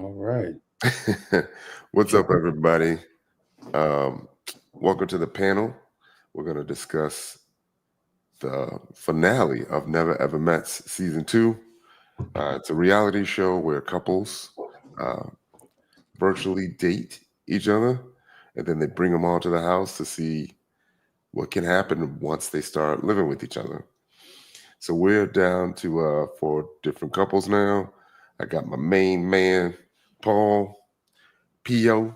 All right. What's up, everybody? Um, Welcome to the panel. We're going to discuss the finale of Never Ever Met's season two. It's a reality show where couples uh, virtually date each other, and then they bring them all to the house to see what can happen once they start living with each other. So we're down to four different couples now. I got my main man, Paul, P.O.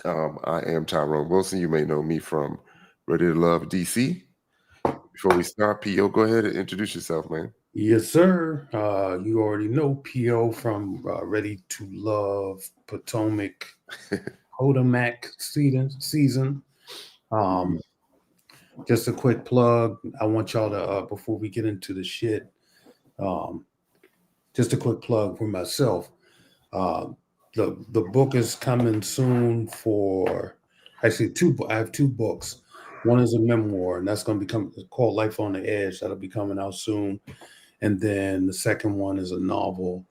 I am Tyrone Wilson. You may know me from Ready to Love DC. Before we start, P.O., go ahead and introduce yourself, man. Yes, sir. You already know PO from Ready to Love Potomac Potomac season. Um, just a quick plug. I want y'all to before we get into the shit. Um, just a quick plug for myself. Uh, the book is coming soon for actually two. I have two books. One is a memoir, and that's going to become called Life on the Edge. That'll be coming out soon. And then the second one is a novel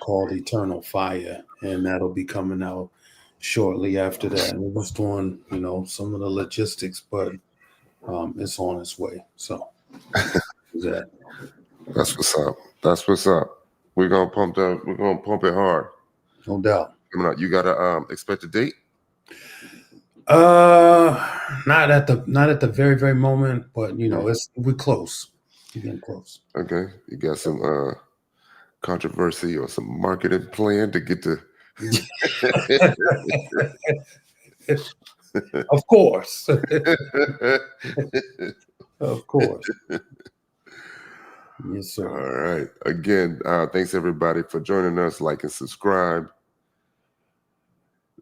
called Eternal Fire, and that'll be coming out shortly after that. And we're just doing, some of the logistics, but it's on its way. So that That's what's up. That's what's up. We're gonna pump that. We're gonna pump it hard. no doubt. Coming out. You got a expected date? Uh, not at the very very moment, but we're close. We're getting close. Okay. You got some controversy or some marketing plan to get to. Of course, of course. Yes, All sir. right. Again, thanks everybody for joining us. Like and subscribe.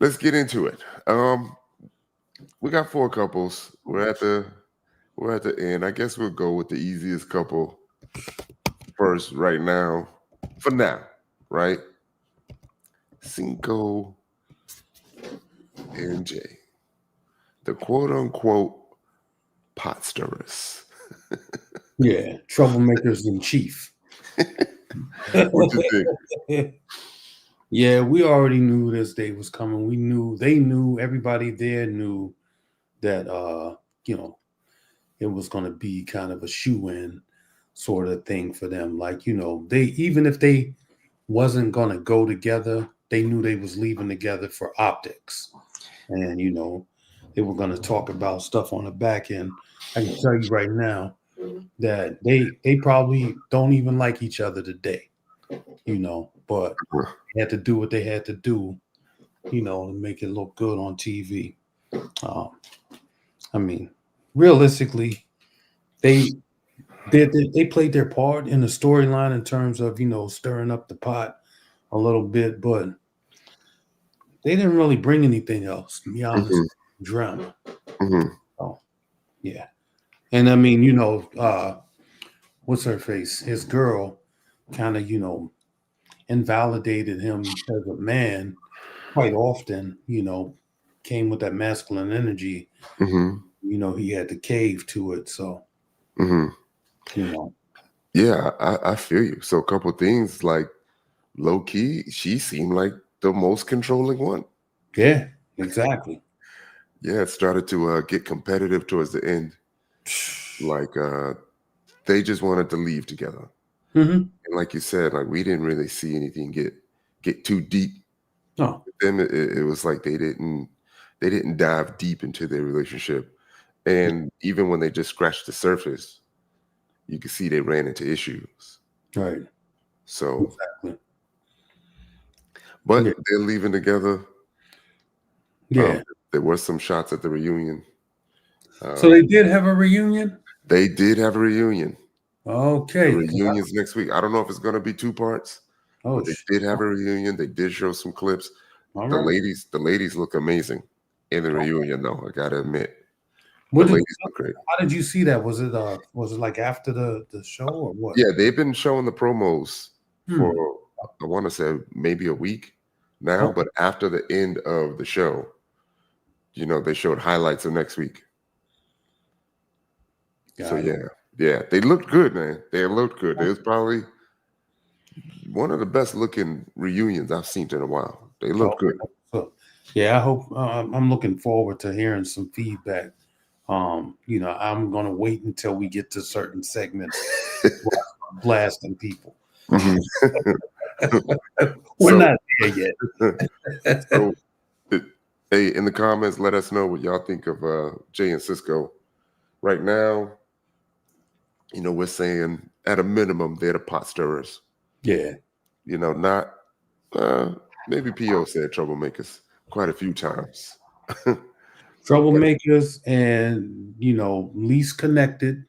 Let's get into it. We got four couples. We're at the end. I guess we'll go with the easiest couple first right now. For now, right? Sinko and Jay. The quote unquote pot stirrers. Yeah, troublemakers in chief. What you think? Yeah, we already knew this day was coming. They knew, everybody there knew that it was going to be kind of a shoe-in sort of thing for them. Like, they, even if they wasn't going to go together, they knew they was leaving together for optics. And they were going to talk about stuff on the back end. I can tell you right now that they probably don't even like each other today, but they had to do what they had to do, to make it look good on TV. I mean, realistically, they they played their part in the storyline in terms of stirring up the pot a little bit, but they didn't really bring anything else. To be honest, drama. Mm-hmm. Oh, yeah, and I mean, what's her face? His girl kind of invalidated him as a man quite often. Came with that masculine energy. Mm-hmm. He had to cave to it. So Mm-hmm. you know, Yeah, I feel you. So a couple things like low key, she seemed like the most controlling one. yeah, exactly. Yeah, it started to get competitive towards the end. Like they just wanted to leave together. Mm-hmm. And like you said, like we didn't really see anything get too deep. No, With them, it was like they didn't dive deep into their relationship. And even when they just scratched the surface, you could see they ran into issues. right, So, exactly. but Yeah, they're leaving together. Um, yeah. there were some shots at the reunion. So Um, they did have a reunion. they did have a reunion. The Okay. reunion's next week. I don't know if it's going to be two parts, Oh, but they did have a reunion. They did show some clips. all The right. ladies look amazing in the reunion, though. I gotta admit, the What did? ladies look great. How did you see that? Was it like after the show or what? Yeah, they've been showing the promos for Hmm. I want to say maybe a week now, Okay. but after the end of the show, they showed highlights of next week. So Got it. yeah, they looked good, man. They looked good. It was probably one of the best looking reunions I've seen in a while. They look good. So, yeah, I hope I'm looking forward to hearing some feedback. I'm going to wait until we get to certain segments blasting people. Mhm. We're So- not there yet. So, hey, in the comments, let us know what y'all think of Jay and Cisco. Right now, we're saying at a minimum they're the pot stirrers. Yeah. Not maybe P.O. said troublemakers quite a few times. Troublemakers and least connected,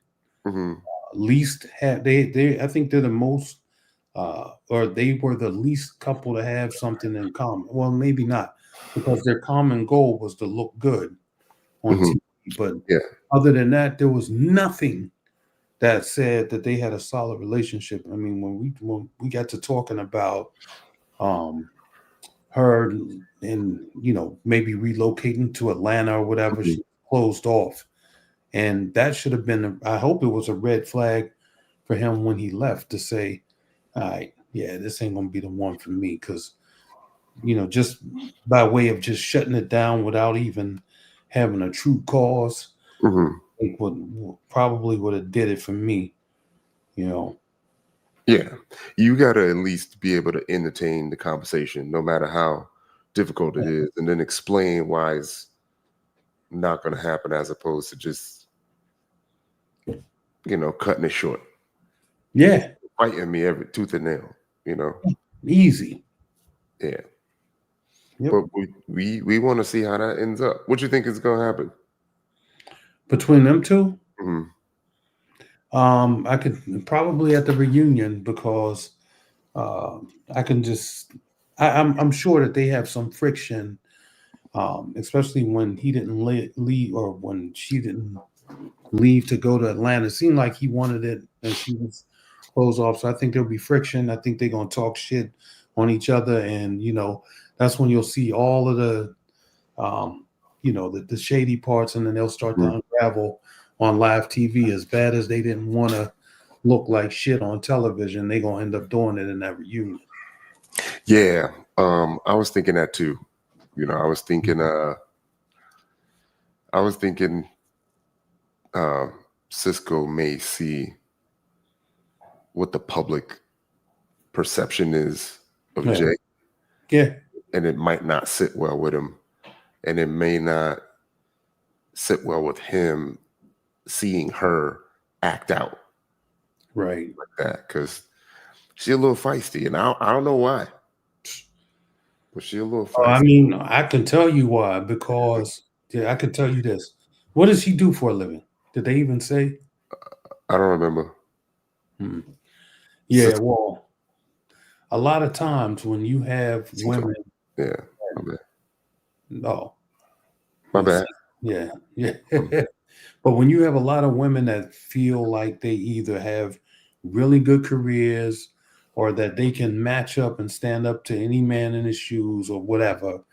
Mhm. least have they I think they're the most or they were the least couple to have something in common. Well, maybe not, because their common goal was to look good on Mhm. TV. But Yeah. other than that, there was nothing that said that they had a solid relationship. I mean, when we got to talking about her and maybe relocating to Atlanta or whatever, Mhm. she closed off. And that should have been, I hope it was a red flag for him when he left to say, all right, yeah, this ain't going to be the one for me. Because, just by way of just shutting it down without even having a true cause, Mhm. it probably would have did it for me, Yeah, you got to at least be able to entertain the conversation, no matter how difficult it is, and then explain why it's not going to happen, as opposed to just cutting it short. Yeah. Fighting me every tooth and nail. Easy. Yeah. Yep. But we want to see how that ends up. What you think is going to happen Between them two? Mhm. I could probably at the reunion, because I can just I'm sure that they have some friction, especially when he didn't leave, or when she didn't leave to go to Atlanta. It seemed like he wanted it and she was closed off. So I think there'll be friction. I think they're gonna talk shit on each other, and that's when you'll see all of the the shady parts, and then they'll start to unravel on live TV. As bad as they didn't want to look like shit on television, they're gonna end up doing it in that reunion. Yeah, I was thinking that too. I was thinking Cisco may see what the public perception is of Yeah. Jay, Yeah. and it might not sit well with him, and it may not sit well with him seeing her act out Right. like that, because she's a little feisty, and I don't know why, but she's a little Oh, I feisty. mean, I can tell you why, because I can tell you this. What does he do for a living? Did they even say? I don't remember. Yeah, well, a lot of times when you have women, Yeah, my bad. no, My bad. yeah, yeah. But when you have a lot of women that feel like they either have really good careers, or that they can match up and stand up to any man in his shoes or whatever,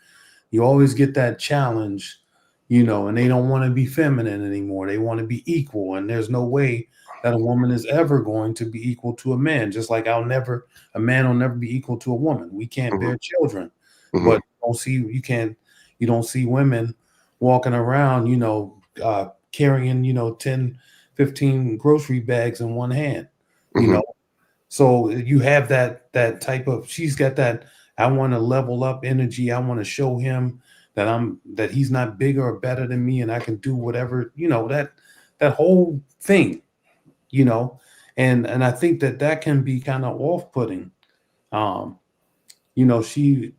you always get that challenge, and they don't want to be feminine anymore. They want to be equal. And there's no way that a woman is ever going to be equal to a man. Just like a man will never be equal to a woman. We can't bear children, but you don't see women walking around, carrying, 10, 15 grocery bags in one hand, you know? So you have that type of, she's got that, I want to level up energy. I want to show him that he's not bigger or better than me, and I can do whatever, that whole thing, and I think that can be kind of off-putting. Um, she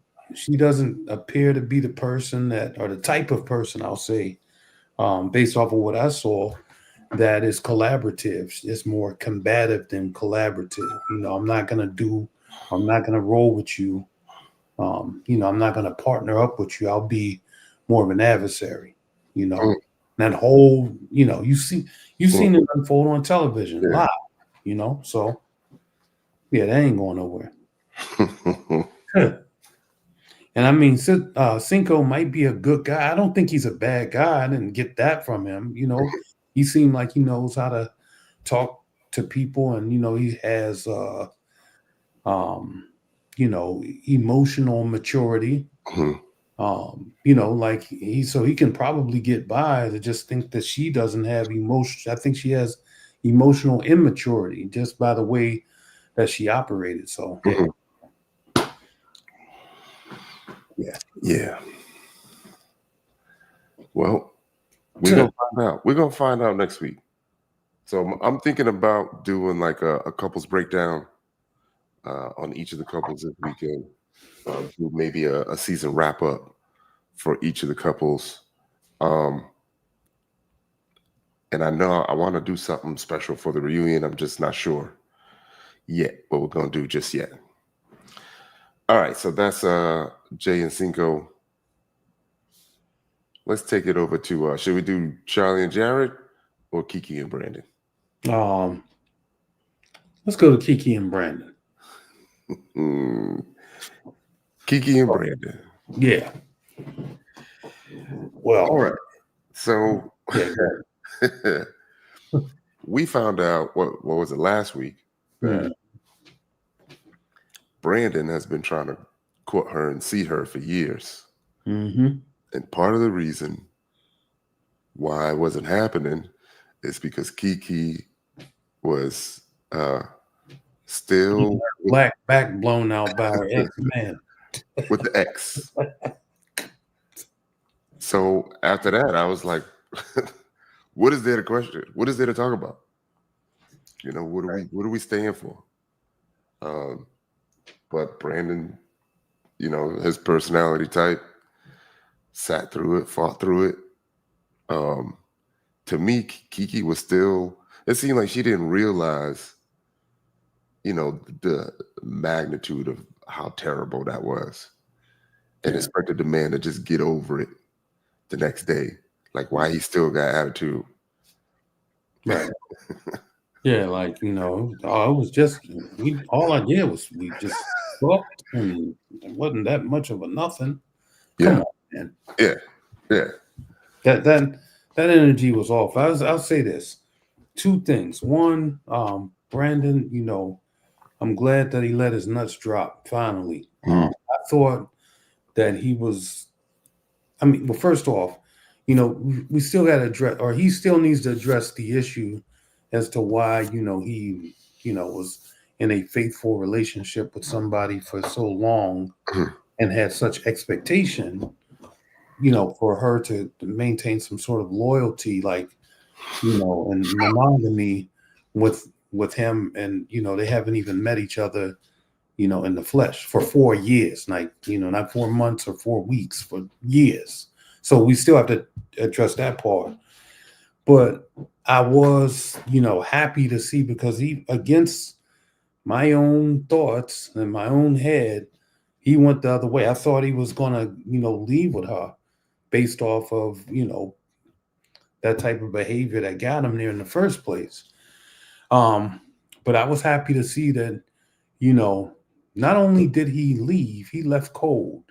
doesn't appear to be the person that, or the type of person, I'll say, based off of what I saw, that is collaborative. It's more combative than collaborative. I'm not gonna roll with you. I'm not gonna partner up with you. I'll be more of an adversary. That whole, you've seen it unfold on television live. So yeah, that ain't going nowhere. And I mean, Sinko might be a good guy. I don't think he's a bad guy. I didn't get that from him. He seemed like he knows how to talk to people, and he has emotional maturity. Mhm. Like he can probably get by to just think that she doesn't have emotion. I think she has emotional immaturity just by the way that she operated. So Mhm. yeah. Yeah. Well, we're gonna find out. We're gonna find out next week. So I'm thinking about doing like a couples breakdown on each of the couples this weekend. Do maybe a season wrap up for each of the couples. Um, and I know I want to do something special for the reunion. I'm just not sure yet what we're gonna do just yet. All right, so that's Jay and Sinko. Let's take it over to should we do Charli and Jared or Keke and Brandon? Um, let's go to Keke and Brandon. Mm, Keke and Brandon. Yeah. Well, All right. So yeah, go we found out what was it last week that ahead. Brandon has been trying to court her and see her for years. Mm-hmm. And part of the reason why it wasn't happening is because Keke was still Black back blown out by her ex-man. with the ex. So after that, I was like, what is there to question? What is there to talk about? What are we staying for? But Brandon, his personality type, sat through it, fought through it. To me, Keke was still, it seemed like she didn't realize, the magnitude of how terrible that was, and expected the man to just get over it the next day. Like, why he still got attitude. Right. Yeah, like it was just all I did was we just talked, and it wasn't that much of a nothing. Come Yeah, on, man. yeah, yeah. That energy was off. I'll say this. Two things. One, Brandon, I'm glad that he let his nuts drop finally. I thought that he was well, first off, we still got to address, or he still needs to address the issue as to why, he, was in a faithful relationship with somebody for so long Mhm. and had such expectation, for her to maintain some sort of loyalty, like, and monogamy with him. And, they haven't even met each other, in the flesh for 4 years, like, not 4 months or 4 weeks, for years. So we still have to address that part. But I was, happy to see, because he, against my own thoughts and my own head, he went the other way. I thought he was gonna, leave with her based off of, that type of behavior that got him there in the first place. Um, but I was happy to see that, you know, not only did he leave, he left cold.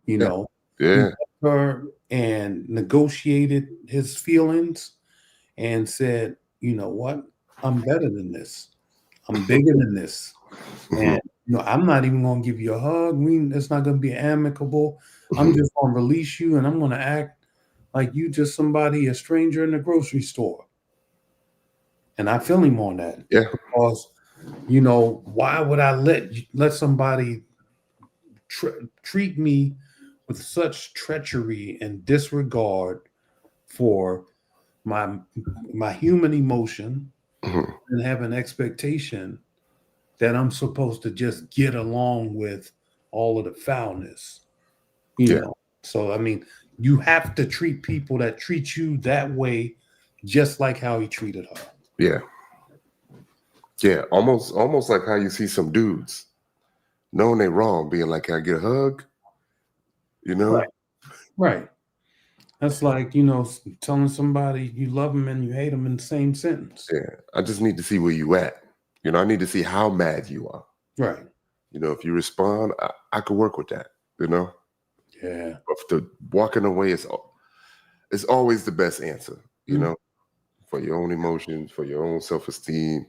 You Yeah, know, he yeah. left her and negotiated his feelings and said, you know what, I'm better than this. I'm bigger than this. Mhm, And I'm not even gonna give you a hug. It's not gonna be amicable. I'm mhm. just gonna release you, and I'm gonna act like you just somebody, a stranger in the grocery store. And I feel him on that, Yeah, because why would I let somebody treat me with such treachery and disregard for my my human emotion, mhm. and have an expectation that I'm supposed to just get along with all of the foulness, Yeah, So I mean, you have to treat people that treat you that way just like how he treated her. yeah, yeah. Almost like how you see some dudes knowing they wrong, being like, "Can I get a hug?" You Right. know? Right. That's like, telling somebody you love them and you hate them in the same sentence. Yeah. I just need to see where you at. I need to see how mad you are. Right. If you respond, I could work with that. You know, Yeah. but the walking away is always the best answer. Mm. For your own emotions, for your own self-esteem.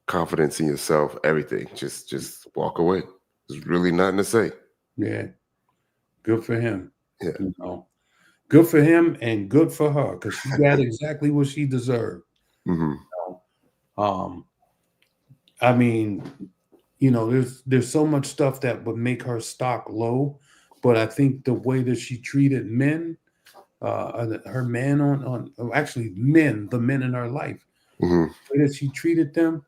confidence in yourself, everything. Just walk away. There's really nothing to say. Yeah. Good for him. Yeah. You know, good for him and good for her because she got exactly what she deserved. Mm-hmm. Um, I mean, you know, there's so much stuff that would make her stock low, but I think the way that she treated men, her man actually men, the men in her life, Mm-hmm. the way that she treated them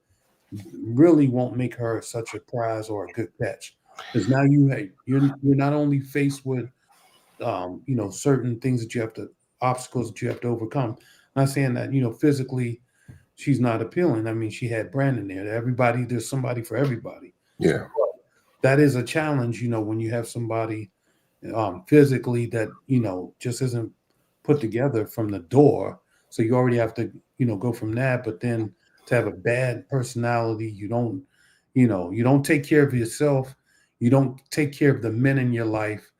really won't make her such a prize or a good catch. Because now you're not only faced with you know, certain things that you have to obstacles that you have to overcome. I'm not saying that, you know, physically she's not appealing. I mean, she had Brandon there. Everybody, there's somebody for everybody. Yeah. That is a challenge, you know, when you have somebody physically that, you know, just isn't put together from the door. So you already have to, you know, go from that. But then to have a bad personality, you don't, you know, you don't take care of yourself. You don't take care of the men in your life.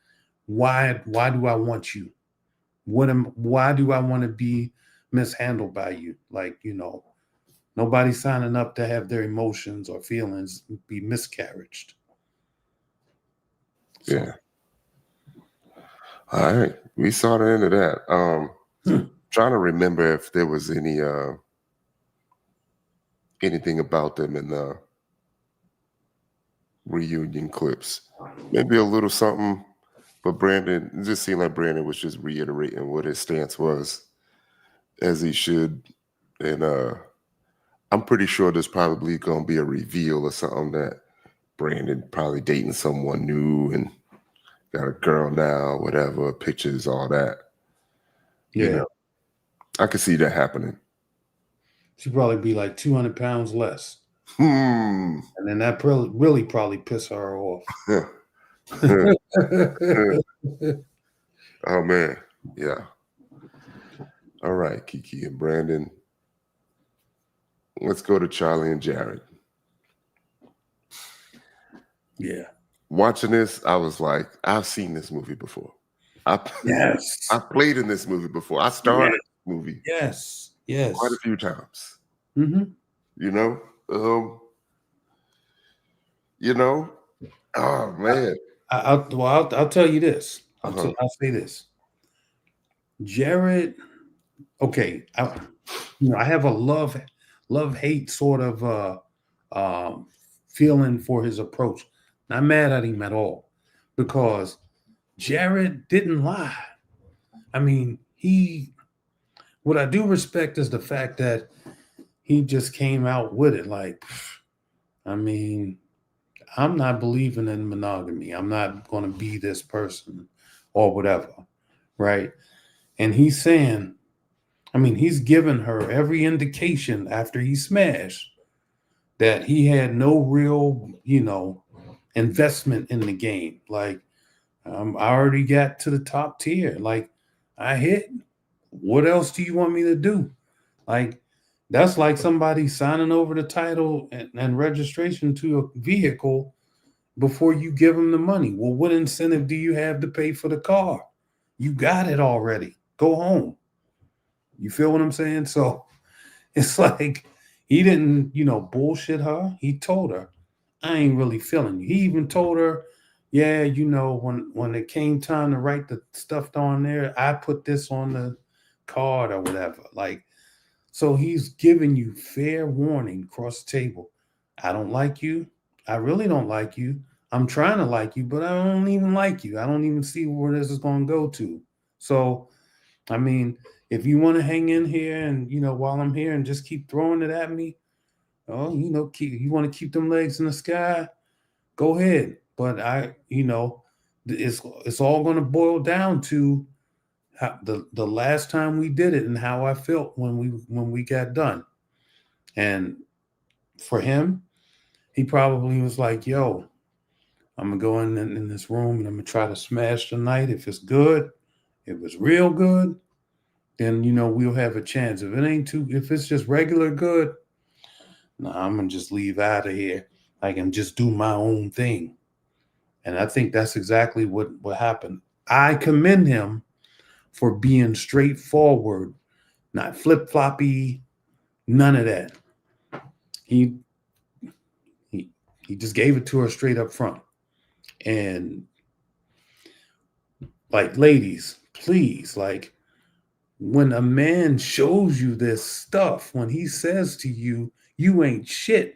Why do I want you? Why do I want to be mishandled by you? Like, you know, nobody's signing up to have their emotions or feelings be miscarriaged. So, Yeah. All right. We saw the end of that. Trying to remember if there was anything about them in the reunion clips. Maybe a little something, but Brandon, it just seemed like Brandon was just reiterating what his stance was, as he should. And I'm pretty sure there's probably gonna be a reveal or something that Brandon probably dating someone new and got a girl now, whatever, pictures, all that. yeah, You know, I could see that happening. she'd probably be like 200 pounds less. Hmm. And then that really probably piss her off. Oh man. Yeah. All right, Keke and Brandon. Let's go to Charli and Jared. Yeah. Watching this, I was like, I've seen this movie before. I Yes. played in this movie before. I Yes. starred in this movie Yes. quite a Yes. few times. Mm-hmm. You know, you know. Oh man. I'll tell you this. Uh-huh. I'll say this. Jared, okay, you know, I have a love hate sort of um, feeling for his approach. Not mad at him at all because Jared didn't lie. I mean, what I do respect is the fact that he just came out with it. Like, I mean, I'm not believing in monogamy. I'm not going to be this person or whatever, right? And he's saying, I mean, he's given her every indication after he smashed that he had no real, you know, investment in the game. Like, I already got to the top tier. Like, I hit. What else do you want me to do? Like, that's like somebody signing over the title and registration to a vehicle before you give them the money. Well, what incentive do you have to pay for the car? You got it already. Go home. You feel what I'm saying? So it's like he didn't, you know, bullshit her. He told her, I ain't really feeling you. He even told her, yeah, you know, when it came time to write the stuff on there, I put this on the card or whatever. Like, so he's giving you fair warning across the table. I don't like you. I really don't like you. I'm trying to like you, but I don't even like you. I don't even see where this is going to go to. So, I mean, if you want to hang in here and, you know, while I'm here and just keep throwing it at me, oh, you know, you want to keep them legs in the sky, go ahead. But you know, it's all going to boil down to how, the last time we did it and how I felt when we got done. And for him, he probably was like, "Yo, I'm gonna go in this room and I'm gonna try to smash tonight. If it's good, if it's real good, then you know we'll have a chance. If it's just regular good, no, I'm gonna just leave out of here. I can just do my own thing." And I think that's exactly what happened. I commend him for being straightforward, not flip floppy, none of that. He He just gave it to her straight up front. And like, ladies, please, like, when a man shows you this stuff, when he says to you, you ain't shit,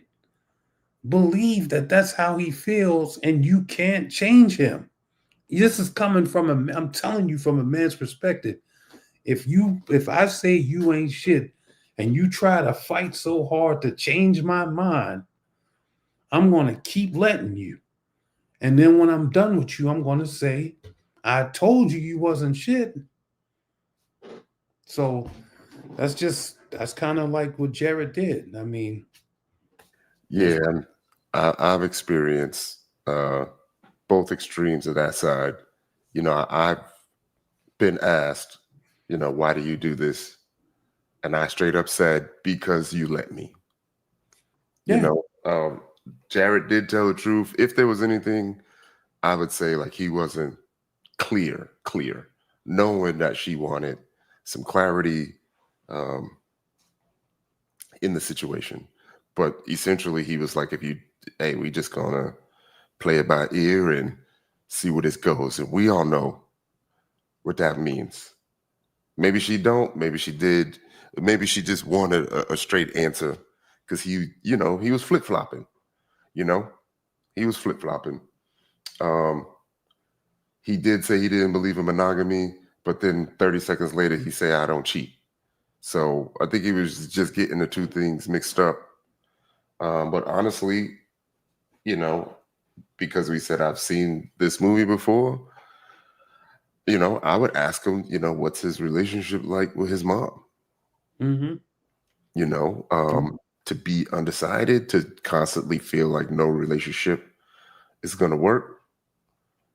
believe that that's how he feels and you can't change him. This is coming from I'm telling you from a man's perspective. If I say you ain't shit and you try to fight so hard to change my mind, I'm going to keep letting you. And then when I'm done with you, I'm going to say, I told you wasn't shit. So that's kind of like what Jared did. I mean, Yeah, and I've experienced both extremes of that side. I've been asked, why do you do this? And I straight up said, because you let me. yeah. Jared did tell the truth. If there was anything, I would say like he wasn't clear, knowing that she wanted some clarity in the situation. But essentially he was like, hey, we just gonna play it by ear and see where this goes. And we all know what that means. Maybe she don't, maybe she did, maybe she just wanted a straight answer because he was flip-flopping, he was flip-flopping. He did say he didn't believe in monogamy, but then 30 seconds later he said, I don't cheat. So I think he was just getting the two things mixed up. But honestly, because we said I've seen this movie before, I would ask him, what's his relationship like with his mom? Mm-hmm. To be undecided, to constantly feel like no relationship is going to work.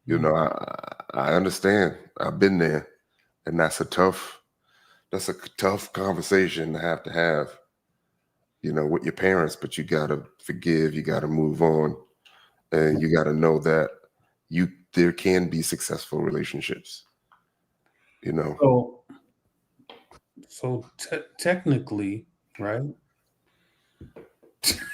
I understand. I've been there, and that's a tough conversation to have, with your parents. But you got to forgive, you got to move on, and you got to know that there can be successful relationships. So technically, right?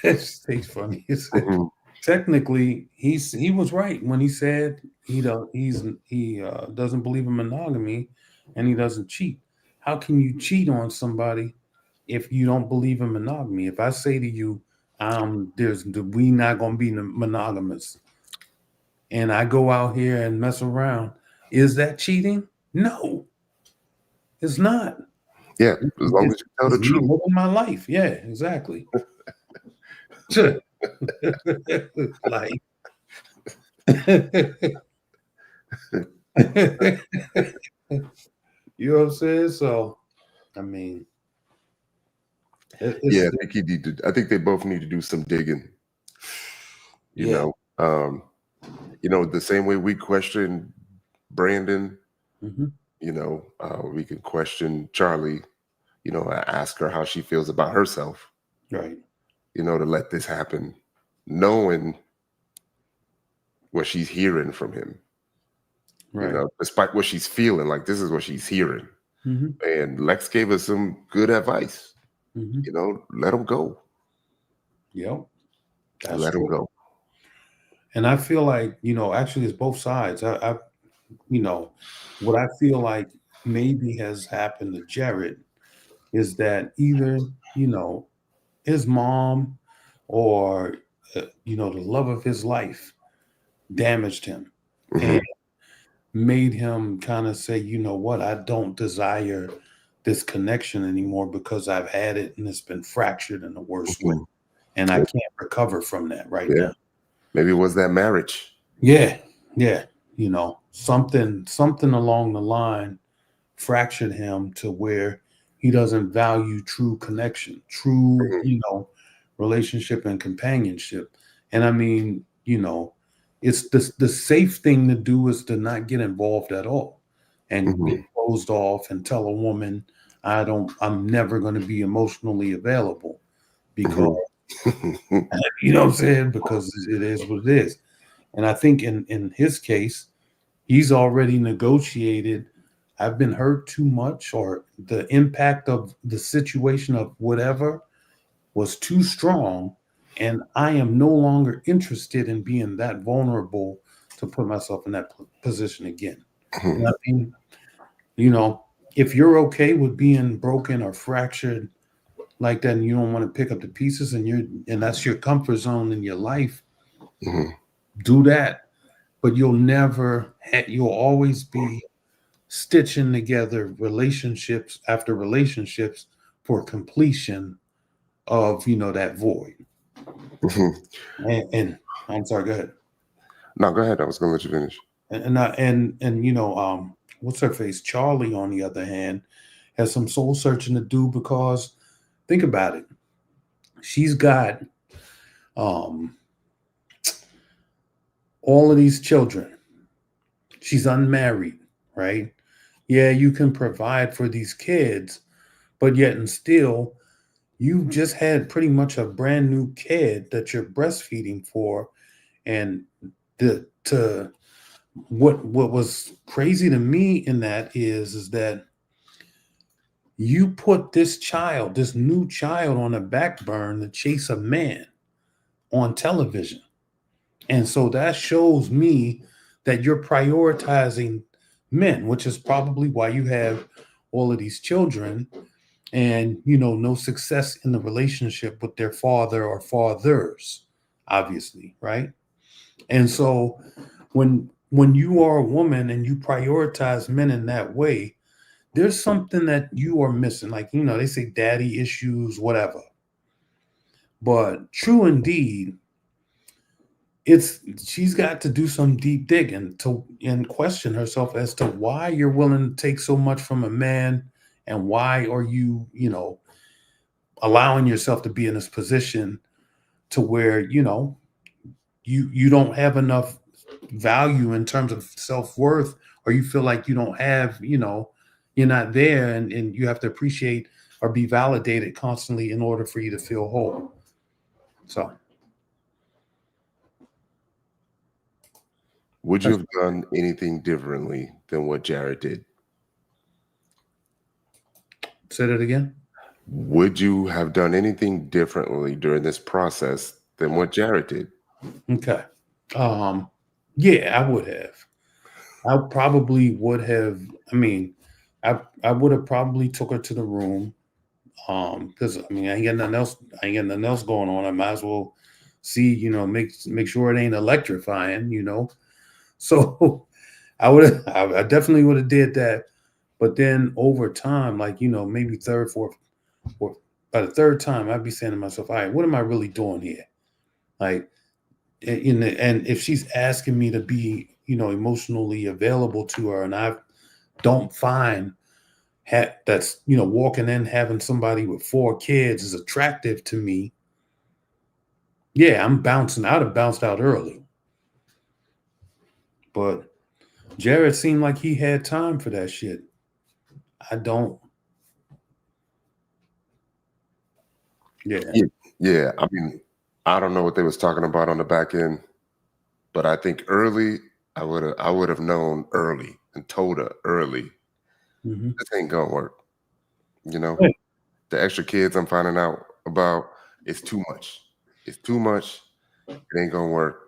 It's funny. Mhm. Technically, he was right when he said he doesn't believe in monogamy and he doesn't cheat. How can you cheat on somebody if you don't believe in monogamy? If I say to you, we not gonna be monogamous, and I go out here and mess around, is that cheating? No, it's not. Yeah, as long as you tell the It's me truth. living my life. Yeah, exactly. Like, you know what I'm saying? So, I mean, Yeah, it's I think they both need to do some digging. You yeah. know, um, the same way we question Brandon. Hmm. We can question Charli. Ask her how she feels about herself. Right. To let this happen, knowing what she's hearing from him. Right. Despite what she's feeling, like this is what she's hearing. Hmm. And Lex gave us some good advice. Hmm. Let him go. Yep. That's Let him true. go. And I feel like, actually it's both sides. What I feel like maybe has happened to Jared is that either, his mom or, the love of his life damaged him Hmm. and made him kind of say, you know what, I don't desire this connection anymore because I've had it and it's been fractured in the worst way. Hmm. And I can't recover from that right Yeah. now. Maybe it was that marriage. Yeah. Yeah. Something along the line fractured him to where he doesn't value true connection, true, Hmm. relationship and companionship. And I mean, it's the safe thing to do is to not get involved at all and get Hmm. closed off and tell a woman, I'm never going to be emotionally available because, Hmm. you know what I'm saying? Because it is what it is. And I think in his case, he's already negotiated. I've been hurt too much, or the impact of the situation of whatever was too strong. And I am no longer interested in being that vulnerable to put myself in that position again. You know what I mean? You know, if you're okay with being broken or fractured like that, and you don't want to pick up the pieces, and that's your comfort zone in your life, Mhm. do that. But you'll always be stitching together relationships after relationships for completion of that void. Mhm. And I'm sorry, go ahead. No, go ahead. I was going to let you finish. And what's her face? Charlie, on the other hand, has some soul searching to do because think about it. She's got um all of these children. She's unmarried, right? Yeah, you can provide for these kids, but yet and still, you just had pretty much a brand new kid that you're breastfeeding for, and the to what was crazy to me in that is that you put this new child on a back burn to chase a man on television. And so that shows me that you're prioritizing men, which is probably why you have all of these children and no success in the relationship with their father or fathers, obviously, right? And so when you are a woman and you prioritize men in that way, there's something that you are missing. Like, they say daddy issues, whatever. But true indeed, she's got to do some deep digging and question herself as to why you're willing to take so much from a man, and why are you allowing yourself to be in this position to where you don't have enough value in terms of self-worth, or you feel like you don't have, you're not there, and you have to appreciate or be validated constantly in order for you to feel whole. So Would you have done anything differently than what Jared did? say that again. Would you have done anything differently during this process than what Jared did? Okay. Yeah, I would have. I probably would have. I mean, I would have probably took her to the room. Because I mean, I ain't got nothing else. I ain't got nothing else going on. I might as well see, make sure it ain't electrifying. So I would have. I definitely would have did that. But then over time, like maybe third, fourth, by the third time, I'd be saying to myself, all right, what am I really doing here? Like, and if she's asking me to be, emotionally available to her, and I don't find that's walking in having somebody with 4 kids is attractive to me, yeah, I'm bouncing. I'd have bounced out early. But Jared seemed like he had time for that shit. I don't. Yeah. Yeah, I mean, I don't know what they was talking about on the back end, but I think early, I would have known early and told her early, Hmm. this ain't gonna work. You know, Right. the extra kids I'm finding out about, it's too much. It's too much. It ain't gonna work.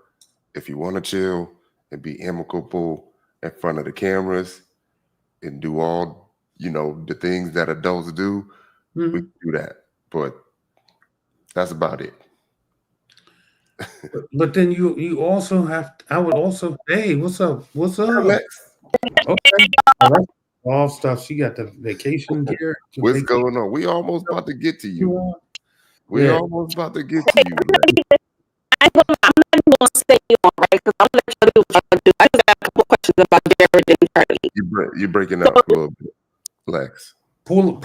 If you want to chill and be amicable in front of the cameras and do all, the things that adults do, we Hmm. can do that. But that's about it. But then you also have. I would also. Hey, what's up? What's up? Lex, Okay. Oh, that's all stuff. She got the vacation gear. The what's vacation going on? We almost about to get to you you. want. We're Yeah. almost about to get to you, Lex. I'm not even gonna stay on, right? Because I'm gonna let you do what y'all do. I just got a couple questions about Jared and Charlie. You're breaking up a little bit, Lex. Pull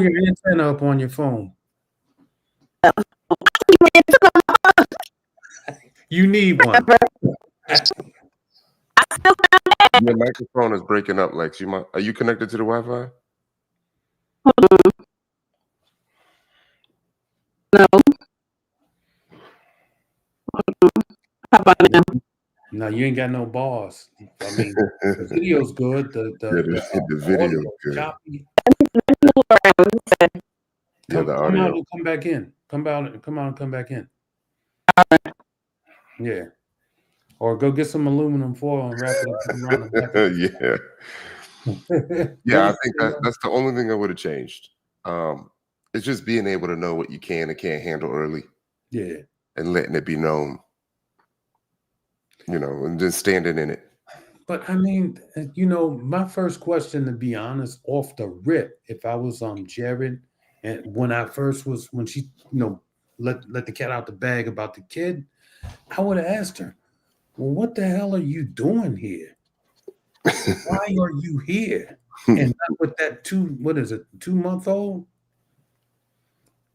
your antenna up on your phone. You need one. Your microphone is breaking up, Lex. Are you connected to the Wi-Fi? No. How about now? No, you ain't got no bars. I mean, the video's good. Yeah, the video audio good. choppy. Move around. Yeah, the Come out audio. and come back in. Come out and come back in. Yeah. Or go get some aluminum foil and wrap it up around the back of Yeah. Yeah, I think that's the only thing I would have changed. It's just being able to know what you can and can't handle early. Yeah. And letting it be known, and just standing in it. But I mean, my first question, to be honest, off the rip, if I was Jared, and when she, let the cat out the bag about the kid, I would have asked her, well, what the hell are you doing here? Why are you here? And not with that 2-month-old?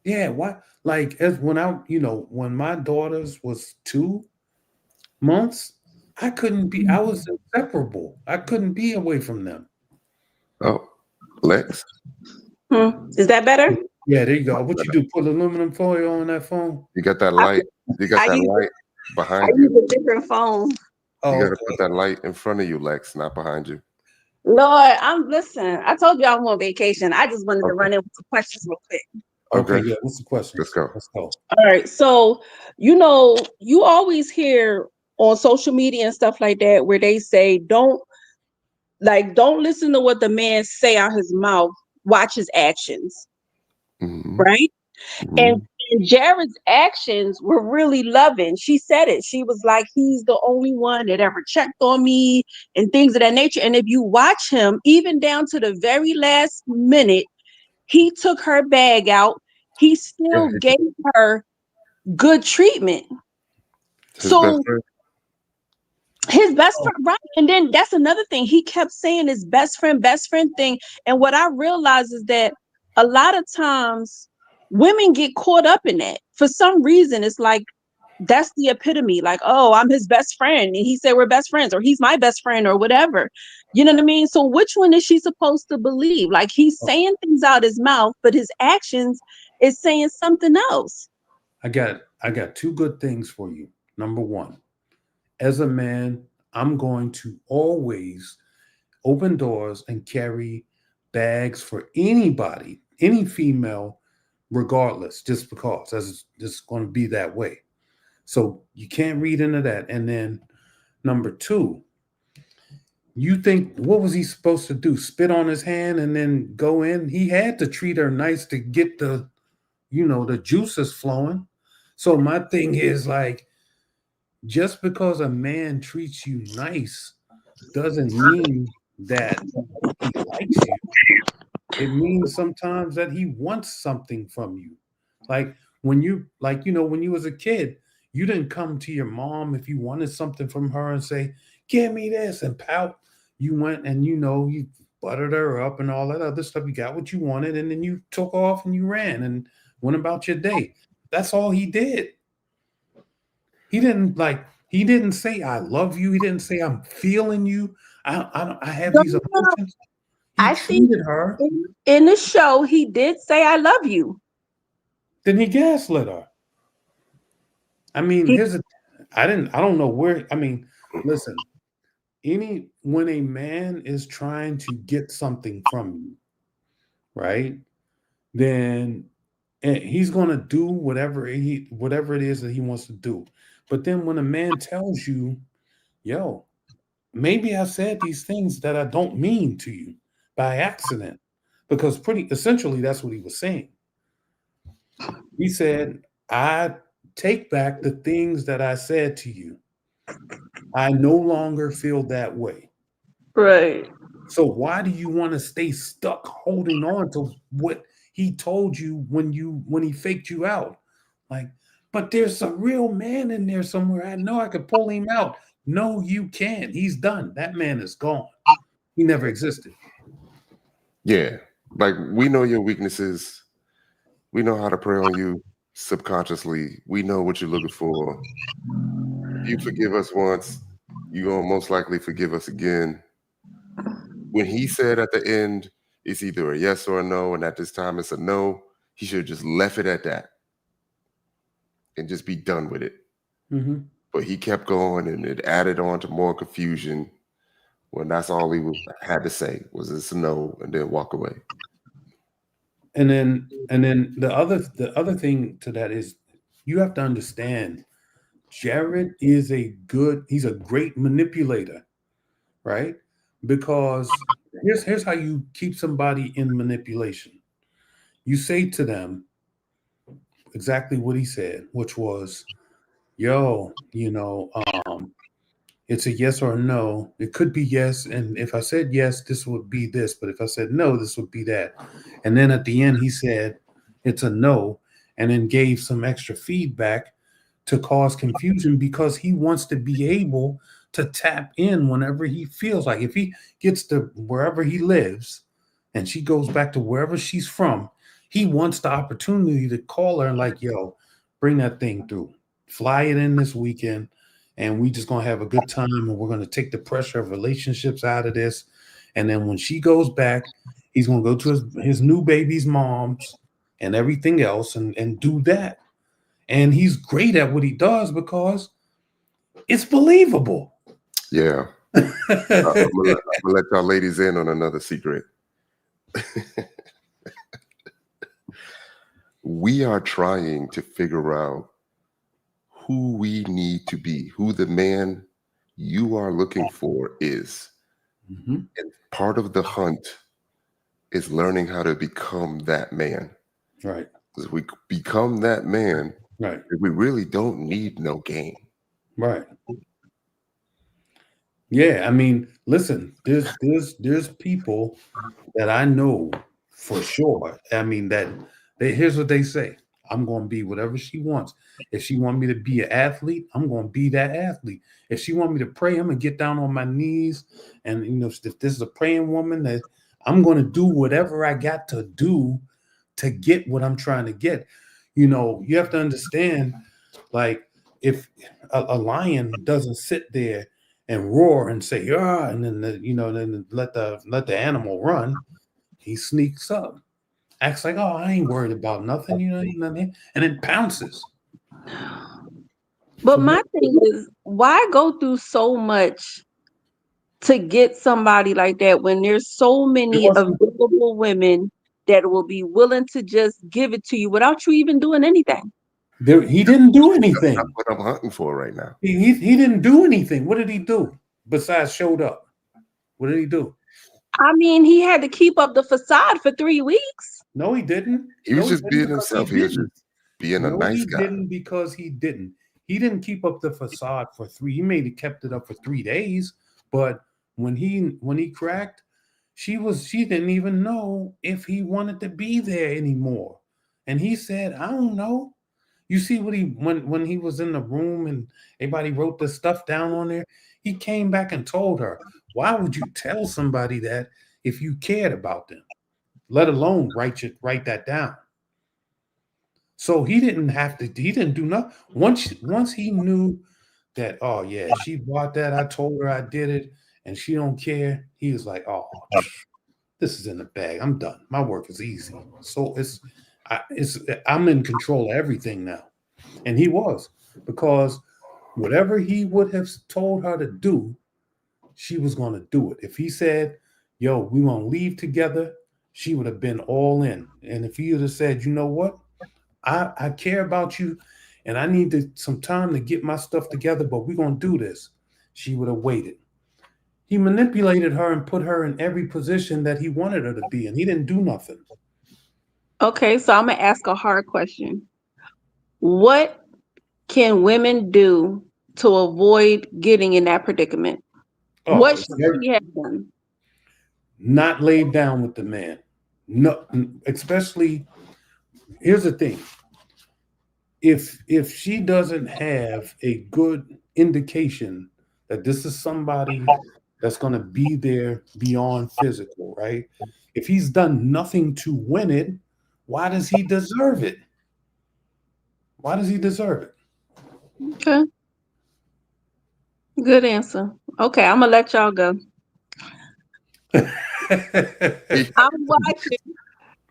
Yeah, why? Like, when my daughters was 2 months, I was inseparable. I couldn't be away from them. Oh, Lex. Is that better? Yeah, there you go. What you do? Put aluminum foil on that phone? You got that light. You got that light I behind use you. a different phone. You Oh, got to put that light in front of you, Lex, not behind you. Lord, listen. I told you I'm on vacation. I just wanted to Okay. run in with some questions real quick. okay. Yeah. What's the question? Let's go. All right. So, you always hear on social media and stuff like that where they say, don't listen to what the man say out his mouth, watch his actions. Mm-hmm. Right? Mm-hmm. And Jared's actions were really loving. She said it. She was like, he's the only one that ever checked on me and things of that nature. And if you watch him, even down to the very last minute, he took her bag out. He still gave her good treatment. His best friend. His best friend, right? And then that's another thing. He kept saying his best friend thing. And what I realized is that a lot of times women get caught up in that. For some reason, it's like that's the epitome. Like, oh, I'm his best friend, and he said we're best friends, or he's my best friend, or whatever. You know what I mean? So which one is she supposed to believe? Like, he's saying things out his mouth, but his actions is saying something else. I got two good things for you. Number one, as a man, I'm going to always open doors and carry bags for anybody, any female, regardless, just because that's just going to be that way. So you can't read into that. And then number two, you think, what was he supposed to do? Spit on his hand and then go in? He had to treat her nice to get the juices flowing. So my thing is, like, just because a man treats you nice doesn't mean that he likes you. It means sometimes that he wants something from you. Like when you was a kid, you didn't come to your mom if you wanted something from her and say, give me this and pout. You went and you buttered her up and all that other stuff. You got what you wanted, and then you took off and you ran and went about your day. That's all he did. He didn't say I love you. He didn't say I'm feeling you. I have these emotions. He I think treated her. in the show, he did say, I love you. Then he gaslit her. I mean, I don't know where. I mean, listen, when a man is trying to get something from you, right? Then he's gonna do whatever it is that he wants to do. But then when a man tells you, yo, maybe I said these things that I don't mean to you by accident, because pretty essentially that's what he was saying. He said, I take back the things that I said to you. I no longer feel that way. Right. So why do you want to stay stuck holding on to what he told you when he faked you out? Like, but there's a real man in there somewhere. I know I could pull him out. No, you can't. He's done. That man is gone. He never existed. Yeah. Like, we know your weaknesses. We know how to prey on you subconsciously. We know what you're looking for. If you forgive us once, you're going to most likely forgive us again. When he said at the end, it's either a yes or a no, and at this time it's a no, he should have just left it at that and just be done with it. Mm-hmm. But he kept going, and it added on to more confusion when that's all he had to say was it's a no, and then walk away. And then the other thing to that is, you have to understand Jared is he's a great manipulator, right? Because here's how you keep somebody in manipulation. You say to them exactly what he said, which was, yo, it's a yes or a no. It could be yes. And if I said yes, this would be this. But if I said no, this would be that. And then at the end, he said it's a no, and then gave some extra feedback to cause confusion because he wants to be able to tap in whenever he feels like. If he gets to wherever he lives and she goes back to wherever she's from, he wants the opportunity to call her and like, yo, bring that thing through. Fly it in this weekend, and we just gonna have a good time, and we're gonna take the pressure of relationships out of this. And then when she goes back, he's gonna go to his new baby's mom's and everything else and do that. And he's great at what he does because it's believable. Yeah. I'm gonna let y'all ladies in on another secret. We are trying to figure out who we need to be, who the man you are looking for is. Mm-hmm. And part of the hunt is learning how to become that man. Right. Because we become that man, right, we really don't need no game. Right. Yeah, I mean, listen, there's people that I know for sure. I mean, that here's what they say. I'm going to be whatever she wants. If she want me to be an athlete, I'm going to be that athlete. If she want me to pray, I'm going to get down on my knees. And, if this is a praying woman, that I'm going to do whatever I got to do to get what I'm trying to get. You have to understand, like, if a lion doesn't sit there and roar and say, yeah, and then, then let the animal run, he sneaks up. Acts like, oh, I ain't worried about nothing, and then pounces. But my thing is, why go through so much to get somebody like that when there's so many available women that will be willing to just give it to you without you even doing anything? He didn't do anything. That's what I'm hunting for right now. He didn't do anything. What did he do besides showed up? What did he do? I mean, he had to keep up the facade for 3 weeks. No, he didn't. He was just being himself. He was just being a nice guy. He didn't, because he didn't. He didn't keep up the facade for 3. He maybe kept it up for 3 days, but when he cracked, she didn't even know if he wanted to be there anymore. And he said, I don't know. You see what when he was in the room and everybody wrote the stuff down on there, he came back and told her, why would you tell somebody that if you cared about them, let alone write that down? So he didn't do nothing. Once he knew that, oh yeah, she bought that, I told her I did it, and she don't care, he was like, oh, this is in the bag. I'm done. My work is easy. So I'm in control of everything now. And he was, because whatever he would have told her to do, she was going to do it. If he said, yo, we want to leave together, she would have been all in. And if he would have said, you know what, I care about you and I need some time to get my stuff together, but we're going to do this, she would have waited. He manipulated her and put her in every position that he wanted her to be, and he didn't do nothing. Okay, so I'm going to ask a hard question. What can women do to avoid getting in that predicament? What should she have done? Not laid down with the man. No, especially, here's the thing. If she doesn't have a good indication that this is somebody that's going to be there beyond physical, right? If he's done nothing to win it, why does he deserve it? Why does he deserve it? Okay. Good answer. Okay, I'm going to let y'all go. I'm watching.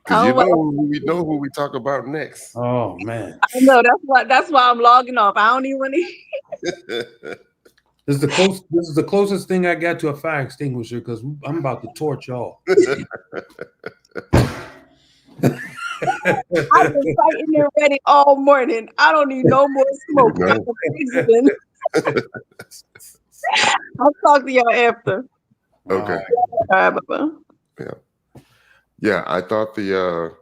Because we know who we talk about next. Oh man. I know, that's why I'm logging off. I don't even want to. This is the closest thing I got to a fire extinguisher, because I'm about to torch y'all. I've been fighting and ready all morning. I don't need no more smoke. You know? I'll talk to y'all after. Okay. All right, bye-bye. Yeah, I thought the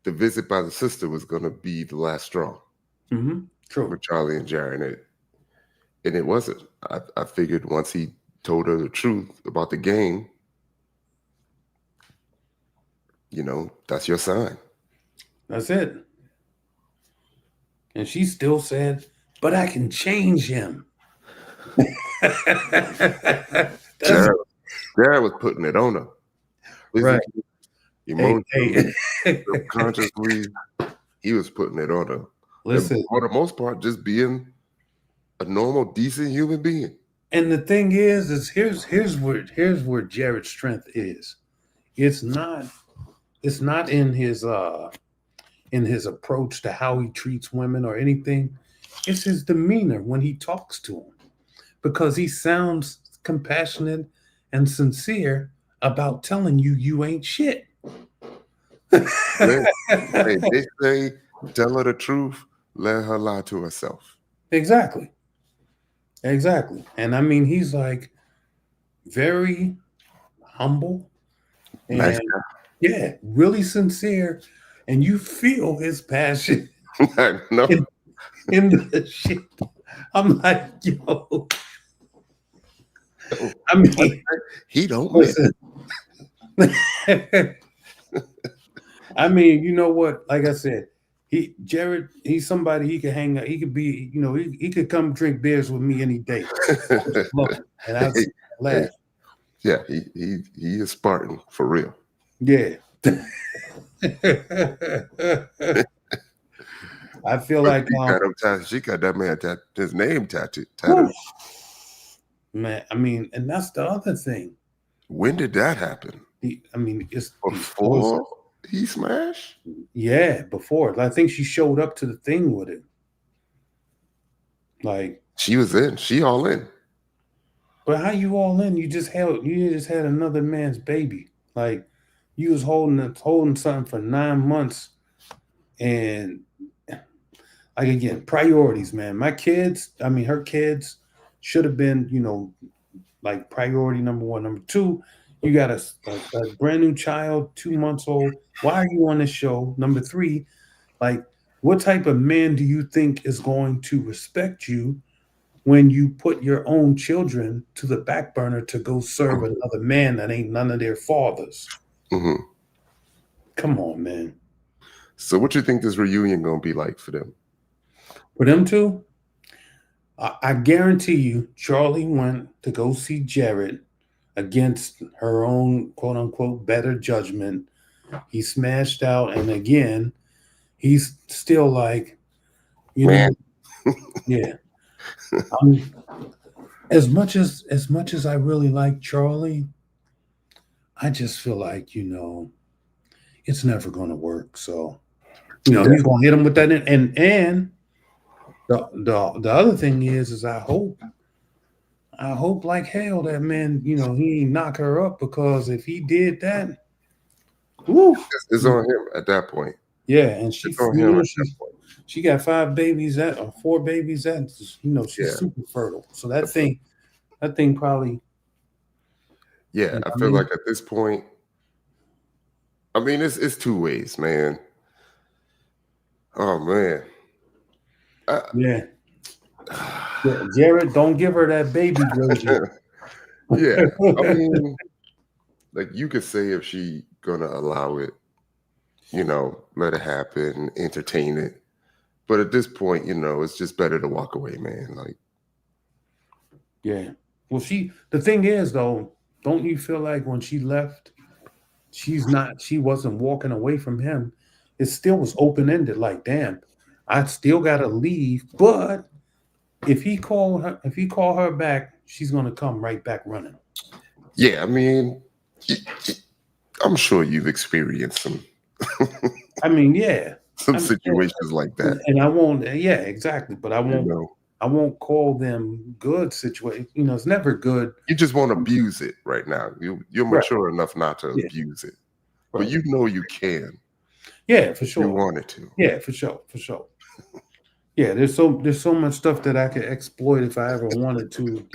visit by the sister was gonna be the last straw True. with Charli and Jared, and it wasn't. I figured once he told her the truth about the game, that's your sign. That's it. And she still said, "But I can change him." Jared was putting it on her. Right. Emotionally, subconsciously, he was putting it on her. Listen, and for the most part, just being a normal, decent human being. and the thing is here's where Jared's strength is. It's not in his approach to how he treats women or anything. It's his demeanor when he talks to them, because he sounds compassionate and sincere about telling you ain't shit. Hey, they say, tell her the truth, let her lie to herself. Exactly. And I mean, he's like very humble and Nice yeah, really sincere, and you feel his passion guy. No. in the shit. I'm like, yo. I mean, he don't win. I mean, you know what? Like I said, Jared, he's somebody he could hang out. He could be, he could come drink beers with me any day. And I laugh. Yeah, he is Spartan for real. Yeah. I feel like she got that man his name tattooed. Man, I mean, and that's the other thing. When did that happen? It's before he smashed? Yeah, before. I think she showed up to the thing with it. Like she was in. She all in. But how you all in? You just had another man's baby. Like you was holding something for 9 months, and like again, priorities, man. My kids, her kids should have been, like priority number one. Number two, you got a brand new child, 2 months old. Why are you on this show? Number three, like what type of man do you think is going to respect you when you put your own children to the back burner to go serve another man that ain't none of their fathers? Mm-hmm. Come on, man. So what you think this reunion gonna be like for them? For them two, I guarantee you, Charli went to go see Jared against her own quote unquote better judgment. He smashed out, and again, he's still like, man. Yeah. As much as I really like Charli, I just feel like it's never going to work. So he's going to hit him with that, and the other thing is I hope like hell that man he ain't knock her up, because if he did that, it's on him at that point. Yeah, and she got 5 babies or 4 babies she's super fertile. So that thing probably. Yeah, I feel like at this point, it's 2 ways, man. Oh man. Yeah. Jared, don't give her that baby version. Yeah, like you could say if she gonna allow it, let it happen, entertain it. But at this point, it's just better to walk away, man. Like, yeah. Well, the thing is though, don't you feel like when she left, she wasn't walking away from him. It still was open-ended. Like, damn, I still gotta leave. But if he call her back, she's gonna come right back running. Yeah, I'm sure you've experienced some. Yeah. Some situations like that. And I won't. Yeah, exactly. But I won't. I won't call them good situations. It's never good. You just won't abuse it right now. You're mature enough not to abuse it, but you can. Yeah, for You sure. wanted to. Yeah, for sure. Yeah, there's so much stuff that I could exploit if I ever wanted to,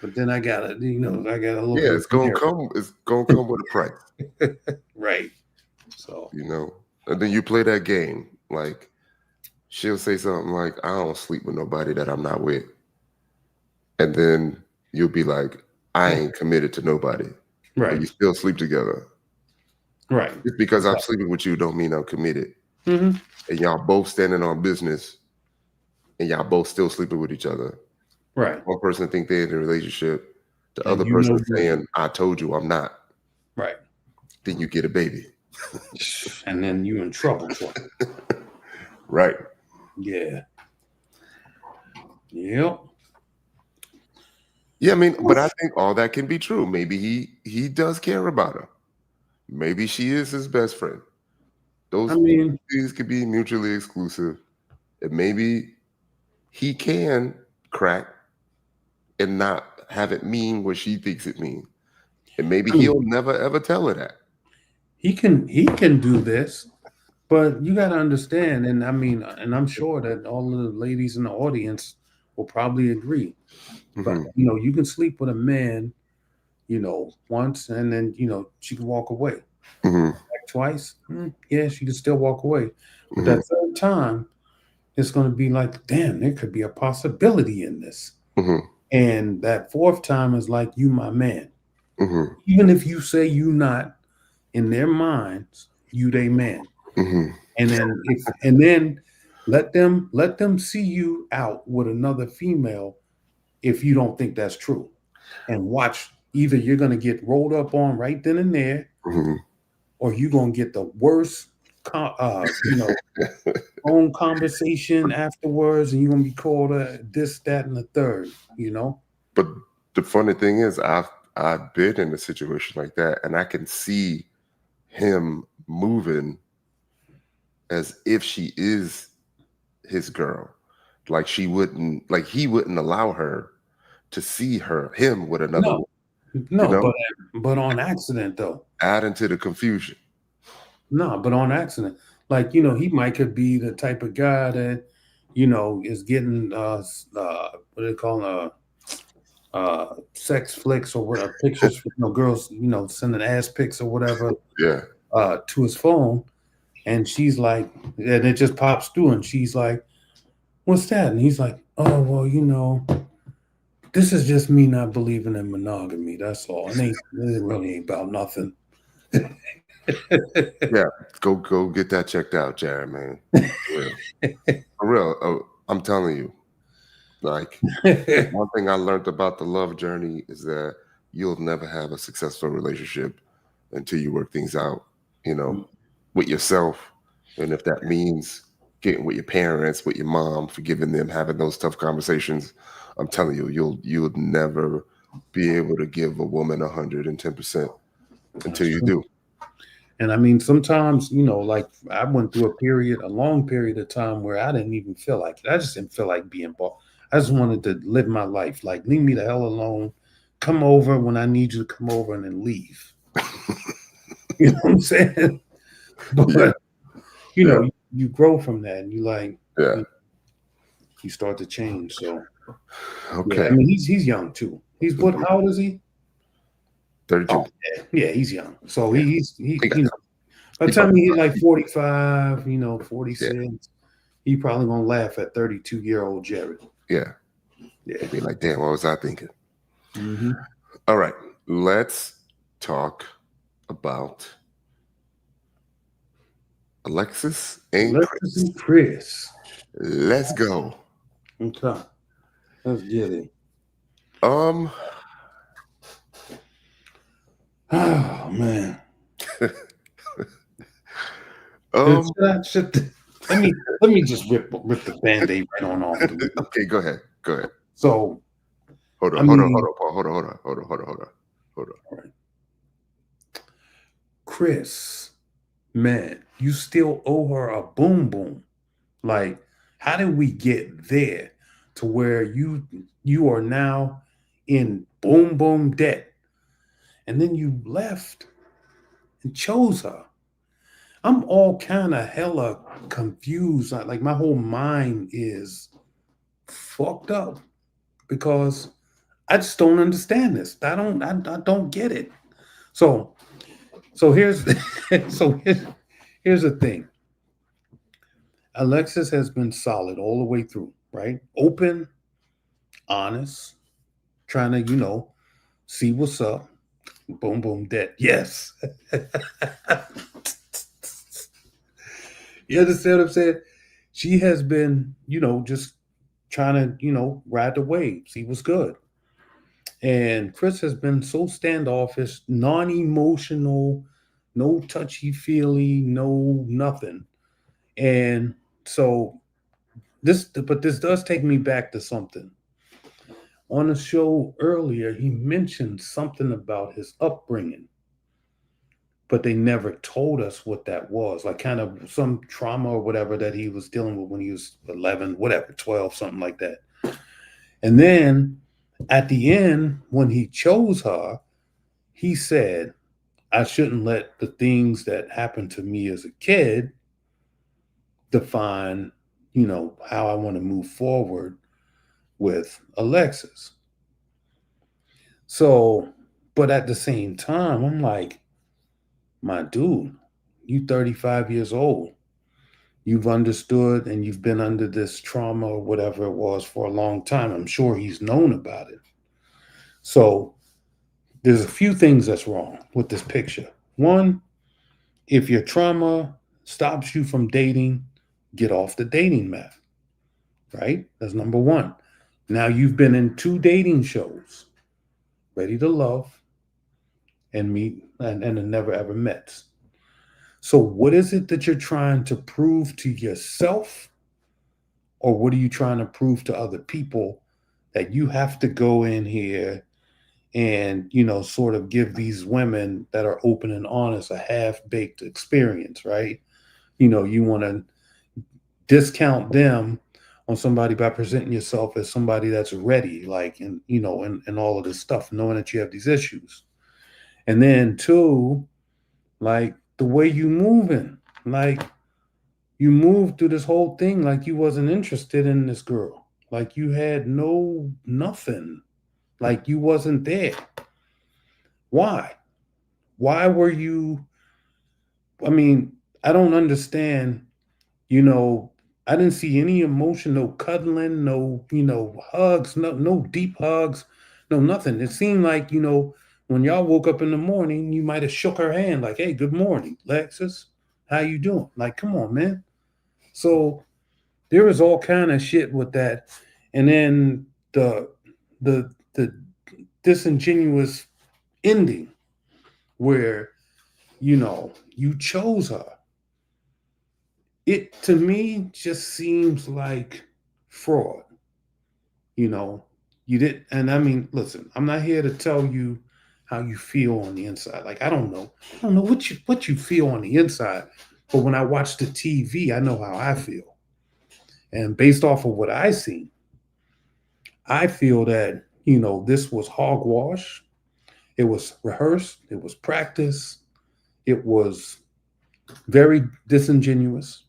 But then I gotta look Yeah, in it's the gonna mirror. come. It's gonna come with a price. Right. So And then you play that game. Like she'll say something like, "I don't sleep with nobody that I'm not with," and then you'll be like, "I ain't committed to nobody," but right. you still sleep together. Right. Just because I'm sleeping with you don't mean I'm committed. Mm-hmm. And y'all both standing on business, and y'all both still sleeping with each other. Right. One person think they're in a relationship, the And other you know person you saying, ain't. "I told you I'm not." Right. Then you get a baby. And then you in trouble. Right. Yeah. Yep. Yeah, I mean, but I think all that can be true. Maybe he does care about her. Maybe she is his best friend. Those I mean, things could be mutually exclusive. And maybe he can crack and not have it mean what she thinks it means. And maybe he'll never ever tell her that. he can do this, but you got to understand, and I mean, and I'm sure that all of the ladies in the audience will probably agree. But Mhm. you can sleep with a man, once, and then she can walk away. Mhm. Like twice, yeah, she can still walk away. But Mhm. that third time, it's going to be like, damn, there could be a possibility in this. Mhm. And that fourth time is like, you my man. Mhm. Even if you say you not, in their minds, you they man. Mhm. And then let them see you out with another female if you don't think that's true. And watch, either you're gonna get rolled up on right then and there, Mhm. or you're gonna get the worst phone conversation afterwards, and you're gonna be called this, that, and the third. But the funny thing is, I've been in a situation like that, and I can see him moving as if she is his girl. Like he wouldn't allow her to see him with another No, woman, you no, know, but on accident though. adding to the confusion. No, but on accident. Like, he might could be the type of guy that, is getting what do they call sex flicks or what pictures, girls, sending ass pics or whatever Yeah. to his phone. And she's like, and it just pops through, and she's like, "What's that?" And he's like, "Oh, well, this is just me not believing in monogamy. That's all. It really ain't about nothing." Yeah. Go get that checked out, Jared, man. For real. For real. I'm telling you, like, one thing I learned about the love journey is that you'll never have a successful relationship until you work things out, with yourself. And if that means getting with your parents, with your mom, forgiving them, having those tough conversations, I'm telling you, you'll never be able to give a woman 110% until That's you true. do. And I mean, sometimes, like I went through a long period of time where I didn't even feel like it. I just didn't feel like being bought. I just wanted to live my life. Like, leave me the hell alone. Come over when I need you to come over, and then leave. You know what I'm saying? Yeah, But, yeah, you grow from that, and yeah. you start to change. So, yeah, I Okay. mean, he's young too. How old is he? 32. Oh, yeah, he's young. So Yeah. he He got by the he time probably, he hit like 45, yeah, 46, he probably gonna laugh at 32-year-old Jared. yeah. Yeah. He'd be like, damn, what was I thinking? Mm-hmm. All right. Let's talk about Alexis and Alexis Chris. and Chris. Let's go. Okay. Let's get it. Um, Oh man. um, Let me just rip the band-aid right on off the. okay, go ahead. Go ahead. So Hold I on, hold on, hold mean, on, Paul. Hold on, hold on, hold on, hold on, hold on. Hold on. all right. Chris, man, you still owe her a boom boom. Like, how did we get there to where you are now in boom boom debt, and then you left and chose her? I'm all kind of hella confused. Like my whole mind is fucked up because I just don't understand this. I don't get it. So so here's so here's the thing. Alexis has been solid all the way through, right? Open, honest, trying to, see what's up. Boom, boom, dead. Yes. You understand what I'm saying? She has been, just trying to, ride the wave, see what's good. And Chris has been so standoffish, non emotional, no touchy feely, no nothing. And so but this does take me back to something. On a show earlier, he mentioned something about his upbringing, but they never told us what that was. Like kind of some trauma or whatever that he was dealing with when he was 11, whatever, 12, something like that. And then at the end, when he chose her, he said, I shouldn't let the things that happened to me as a kid define, how I want to move forward with Alexis. So, but at the same time, I'm like, my dude, you 35 years old. You've understood and you've been under this trauma or whatever it was for a long time. I'm sure he's known about it. So there's a few things that's wrong with this picture. One, if your trauma stops you from dating, get off the dating map, right? That's number one. Now you've been in 2 dating shows, Ready to Love and Meet and the Never Ever Met. So what is it that you're trying to prove to yourself, or what are you trying to prove to other people that you have to go in here and, sort of give these women that are open and honest a half-baked experience, right? You want to discount them on somebody by presenting yourself as somebody that's ready, like, and all of this stuff, knowing that you have these issues. And then two, like the way you moving, like you moved through this whole thing like you wasn't interested in this girl, like you had no nothing, like you wasn't there. Why? Why were you? I mean, I don't understand. You know, I didn't see any emotion, no cuddling, no, hugs, no deep hugs, no nothing. It seemed like, when y'all woke up in the morning, you might have shook her hand like, hey, good morning, Lexus. How you doing? Like, come on, man. So there was all kind of shit with that. And then the disingenuous ending where, you chose her. It to me just seems like fraud. You know, you did, and I mean, listen, I'm not here to tell you how you feel on the inside. Like I don't know what you feel on the inside, but when I watch the TV, I know how I feel, and based off of what I see, I feel that this was hogwash. It was rehearsed. It was practice. It was very disingenuous.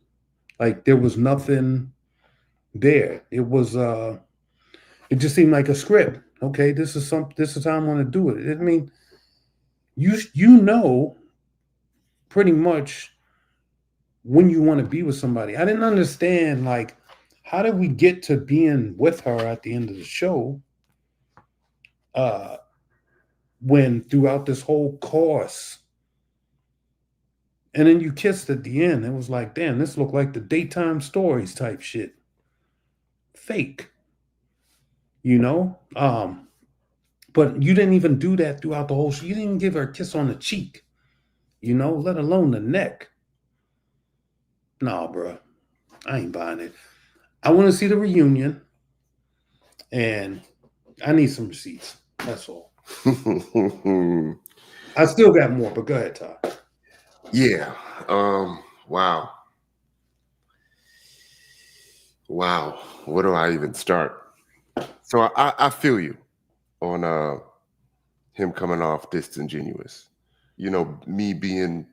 Like there was nothing there. It just seemed like a script. Okay, this is how I'm gonna do it. I mean, you pretty much when you want to be with somebody. I didn't understand like how did we get to being with her at the end of the show? Uh when throughout this whole course, and then you kissed at the end. It was like, damn, this looked like the daytime stories type shit. Fake, you know? But you didn't even do that throughout the whole show. You didn't even give her a kiss on the cheek, let alone the neck. Nah, bro. I ain't buying it. I want to see the reunion, and I need some receipts. That's all. I still got more, but go ahead, Todd. Yeah. Wow. Wow. Where do I even start? So I feel you on him coming off disingenuous. Me being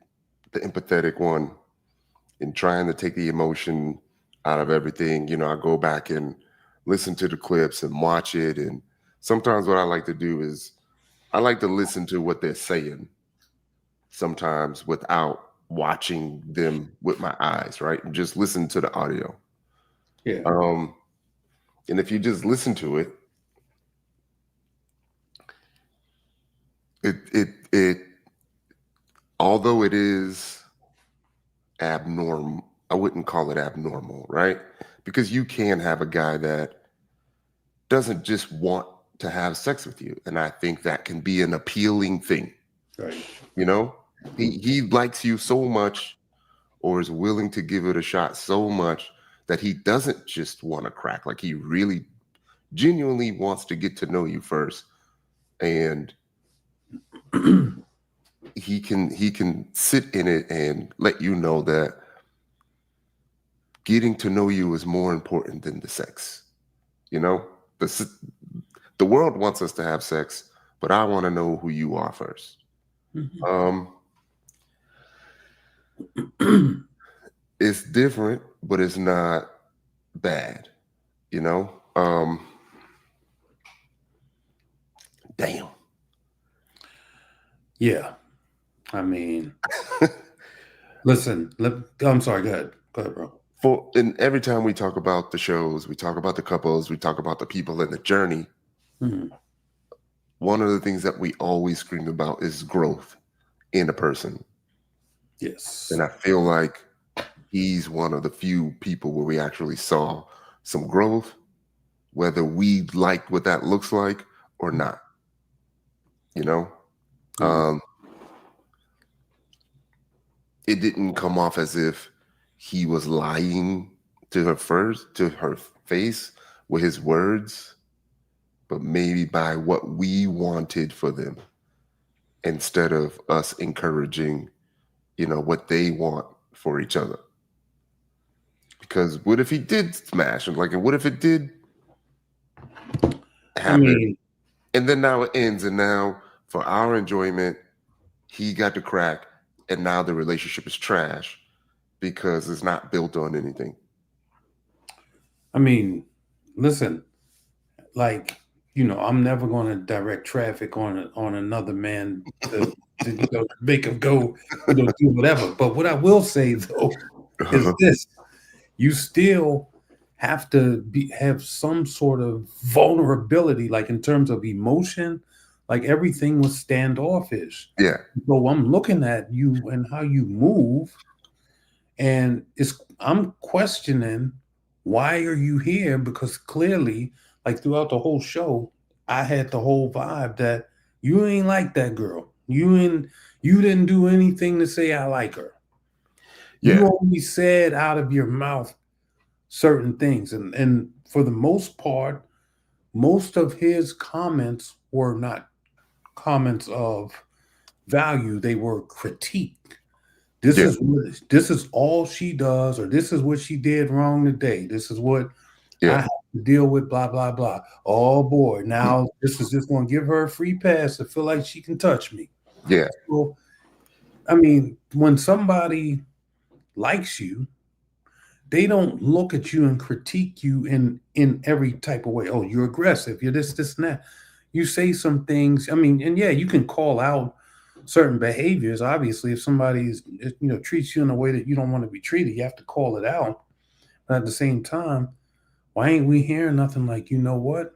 the empathetic one, in trying to take the emotion out of everything, I go back and listen to the clips and watch it. And sometimes what I like to do is I like to listen to what they're saying sometimes without watching them with my eyes, right? And just listen to the audio. Yeah. And if you just listen to it, it although it is abnormal, I wouldn't call it abnormal, right? Because you can have a guy that doesn't just want to have sex with you. And I think that can be an appealing thing. Right. He likes you so much, or is willing to give it a shot so much, that he doesn't just want to crack. Like, he really genuinely wants to get to know you first. And he can sit in it and let you know that getting to know you is more important than the sex. The world wants us to have sex, but I want to know who you are first. It's different, but it's not bad. Damn. Yeah. I mean, listen, I'm sorry. Go ahead. Go ahead, bro. And every time we talk about the shows, we talk about the couples, we talk about the people in the journey. Mm-hmm. One of the things that we always scream about is growth in a person. Yes. And I feel like he's one of the few people where we actually saw some growth, whether we like what that looks like or not. Mm-hmm. It didn't come off as if he was lying to her face with his words, but maybe by what we wanted for them, instead of us encouraging, what they want for each other. Because what if he did smash? And what if it did happen? And then now it ends, and now for our enjoyment, he got to crack, and now the relationship is trash because it's not built on anything. I mean, listen, I'm never going to direct traffic on another man to make him go, do whatever. But what I will say though is this: you still have to have some sort of vulnerability, like in terms of emotion. Like, everything was standoffish. Yeah. So I'm looking at you and how you move, and I'm questioning, why are you here? Because clearly, like throughout the whole show, I had the whole vibe that you ain't like that girl. You didn't do anything to say I like her. Yeah. You only said out of your mouth certain things. And for the most part, most of his comments were not comments of value. They were critique. This is all she does, or this is what she did wrong today. This is what I have to deal with, blah, blah, blah. Oh boy, now this is just going to give her a free pass to feel like she can touch me. Yeah. So, I mean, when somebody likes you, they don't look at you and critique you in every type of way. Oh, you're aggressive. You're this, and that. You say some things. I mean, and yeah, you can call out certain behaviors. Obviously, if somebody's treats you in a way that you don't want to be treated, you have to call it out. But at the same time, why ain't we hearing nothing like, you know what?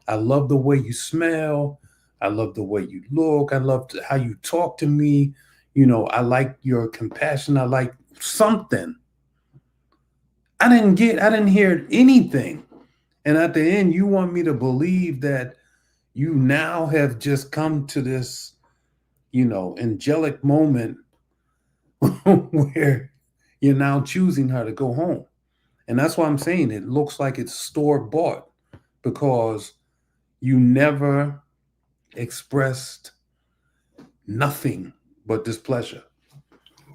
I love the way you smell. I love the way you look. I love how you talk to me. I like your compassion. I like something. I didn't hear anything. And at the end, you want me to believe that you now have just come to this, angelic moment where you're now choosing her to go home. And that's why I'm saying it looks like it's store-bought, because you never expressed nothing but displeasure.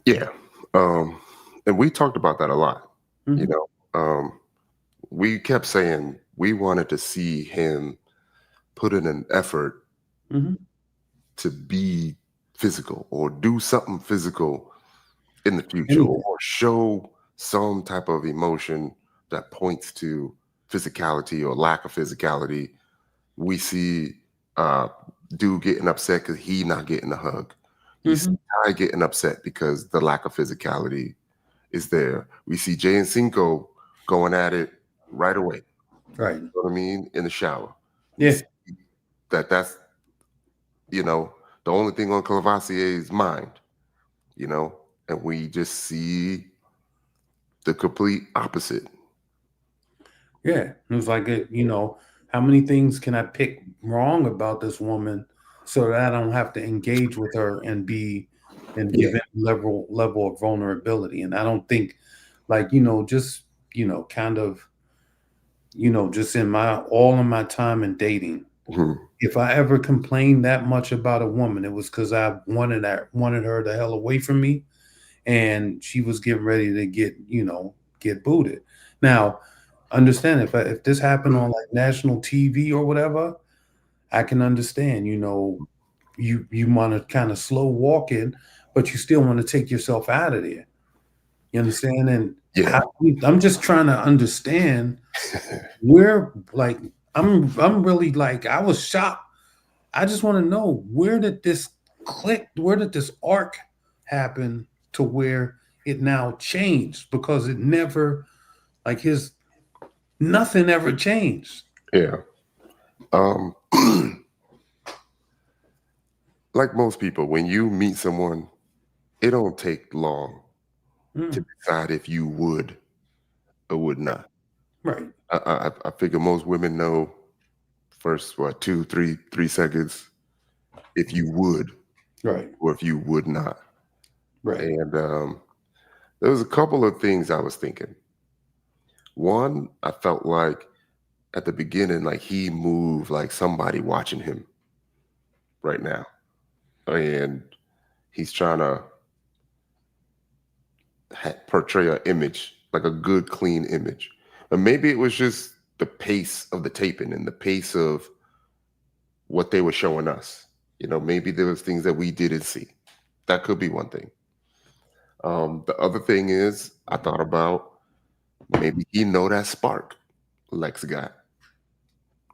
Yeah. And we talked about that a lot. Mm-hmm. We kept saying we wanted to see him put in an effort to be physical or do something physical in the future, or show some type of emotion that points to physicality or lack of physicality. We see dude getting upset because he not getting a hug. You see Ty getting upset because the lack of physicality is there. We see Jay and Sinko going at it right away. Right. You know what I mean? In the shower. Yeah. That's the only thing on Clavasier's mind, and we just see the complete opposite. Yeah. It was like, how many things can I pick wrong about this woman so that I don't have to engage with her and give it level of vulnerability? And I don't think, just kind of, just in all of my time in dating, if I ever complained that much about a woman, it was because I wanted her the hell away from me, and she was getting ready to get booted. Now, understand if this happened on like national TV or whatever, I can understand. You want to kind of slow walk in, but you still want to take yourself out of there. You understand? And I'm just trying to understand where, like, I'm really like, I was shocked. I just want to know, where did this click? Where did this arc happen to where it now changed? Because it never, like, nothing ever changed. Yeah. Like most people, when you meet someone, it don't take long to decide if you would or would not. Right. I figure most women know first, 3 seconds if you would, right, or if you would not. Right. And there was a couple of things I was thinking. One, I felt like at the beginning, like he moved like somebody watching him right now. And he's trying to portray an image, like a good, clean image. But maybe it was just the pace of the taping and the pace of what they were showing us. Maybe there was things that we didn't see. That could be one thing. The other thing is, I thought about maybe he know that spark Lex got.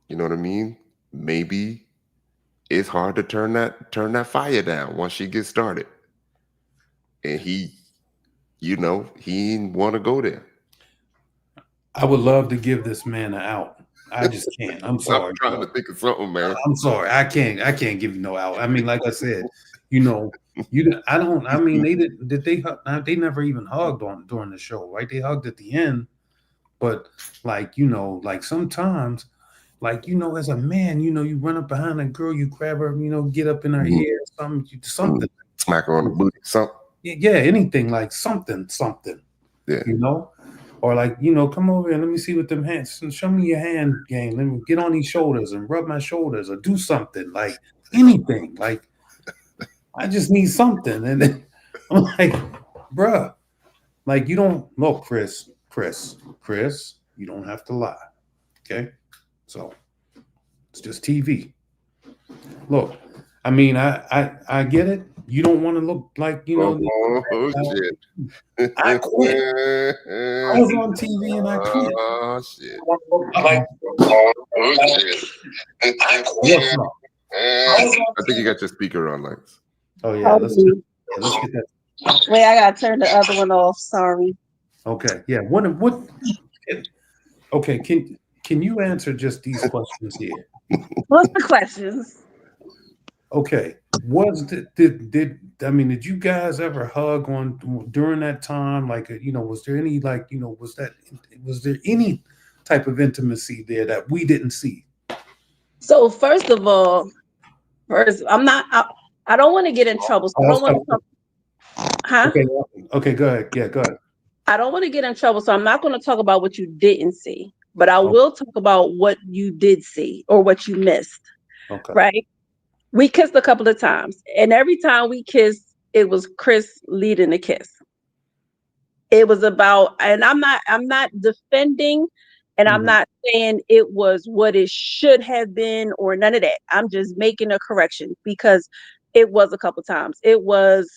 You know what I mean? Maybe it's hard to turn that fire down once she gets started. And he want to go there. I would love to give this man an out. I just can't. I'm sorry. I'm trying to think of something, man. I'm sorry. I can't give you no out. I mean, like I said, they never even hugged during the show, right? They hugged at the end, but like sometimes, as a man, you run up behind a girl, you grab her, get up in her ear, something, smack her on the booty, something. Yeah, anything, like something. Yeah. Or come over here, let me see with them hands. Show me your hand game. Let me get on these shoulders and rub my shoulders, or do something, like anything. Like, I just need something. And then I'm like, bruh, like, you don't look, Chris, you don't have to lie. Okay? So it's just TV. Look, I mean, I get it. You don't want to look like, shit. I quit. I was on TV and I quit. Oh shit. I quit. I think you got your speaker on, Lex. Oh yeah, let's get that. Wait, I gotta turn the other one off. Sorry. Okay, yeah. What? Okay, can you answer just these questions here? What's the questions? Okay, did you guys ever hug during that time? Like, was there any was there any type of intimacy there that we didn't see? So first of all, I don't want to get in trouble. So I don't want to talk. Huh? Okay, go ahead. Yeah, go ahead. I don't want to get in trouble, so I'm not going to talk about what you didn't see, but I will talk about what you did see or what you missed. Okay. Right? We kissed a couple of times, and every time we kissed, it was Chris leading the kiss. It was about, and I'm not defending, and I'm not saying it was what it should have been or none of that. I'm just making a correction because it was a couple times. It was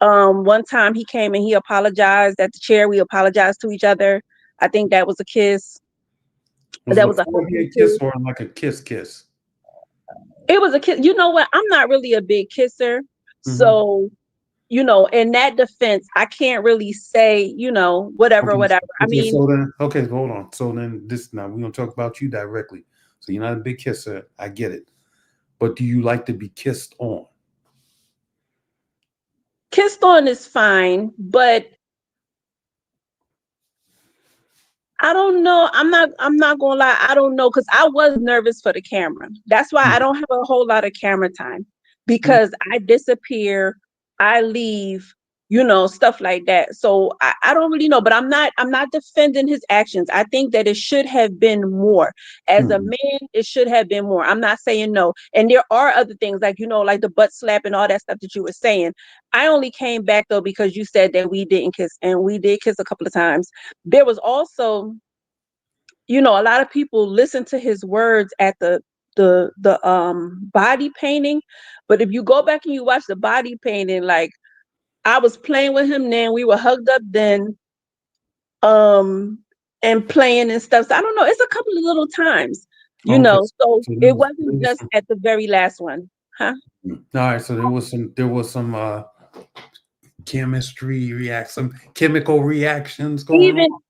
One time he came and he apologized at the chair. We apologized to each other. I think that was a kiss. Was it That a was a forehead hugging kiss kiss. or like a kiss kiss? It was a kiss. You know what? I'm not really a big kisser. Mm-hmm. So, in that defense, I can't really say, whatever, Okay. whatever. I Okay. mean, So then, okay, hold on. So then, this now we're gonna talk about you directly. So you're not a big kisser. I get it. But do you like to be kissed on? kissed on is fine, but I don't know. I'm not gonna lie. I don't know because I was nervous for the camera. That's why I don't have a whole lot of camera time Mm-hmm. because I disappear, I leave, stuff like that. So I don't really know, but I'm not defending his actions. I think that it should have been more. As a Mm-hmm. man, it should have been more. I'm not saying no. And there are other things like the butt slap and all that stuff that you were saying. I only came back though because you said that we didn't kiss, and we did kiss a couple of times. There was also, a lot of people listen to his words at the body painting, but if you go back and you watch the body painting, like I was playing with him then, we were hugged up then, um and playing and stuff. So I don't know, it's a couple of little times, Okay. so So it there wasn't was just at the very last one, huh? all right. So there was some chemistry react, some chemical reactions going Even on.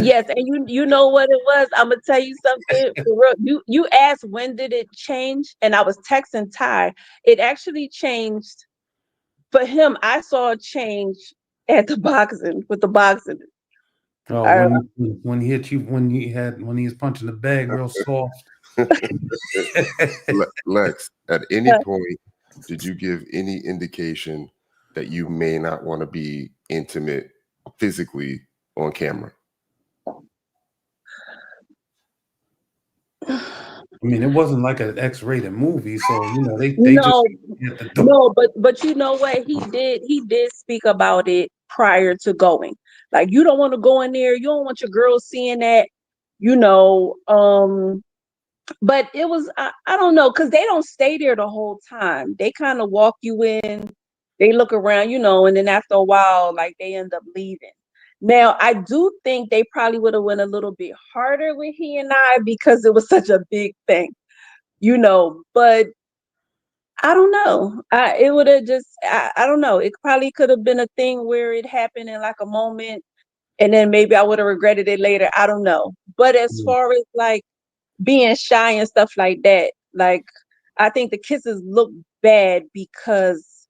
yes, and you know what it was. I'm gonna tell you something for real. You asked when did it change, and I was texting Ty. It actually changed for him. I saw a change at the boxing with the boxing. Oh, I, when he hit you when he was punching the bag real soft. Lex, at any point, did you give any indication that you may not want to be intimate physically on camera? I mean, it wasn't like an X-rated movie, so they just no, hit the door. no, but you know what he did speak about it prior to going. Like you don't want to go in there. You don't want your girls seeing that. You know, but it was I don't know because they don't stay there the whole time. They kind of walk you in, they look around, and then after a while, like they end up leaving. Now I do think they probably would have went a little bit harder with he and I because it was such a big thing. But I don't know. It would have just I don't know. It probably could have been a thing where it happened in like a moment, and then maybe I would have regretted it later. I don't know. But as Mm. far as like being shy and stuff like that, like I think the kisses look bad because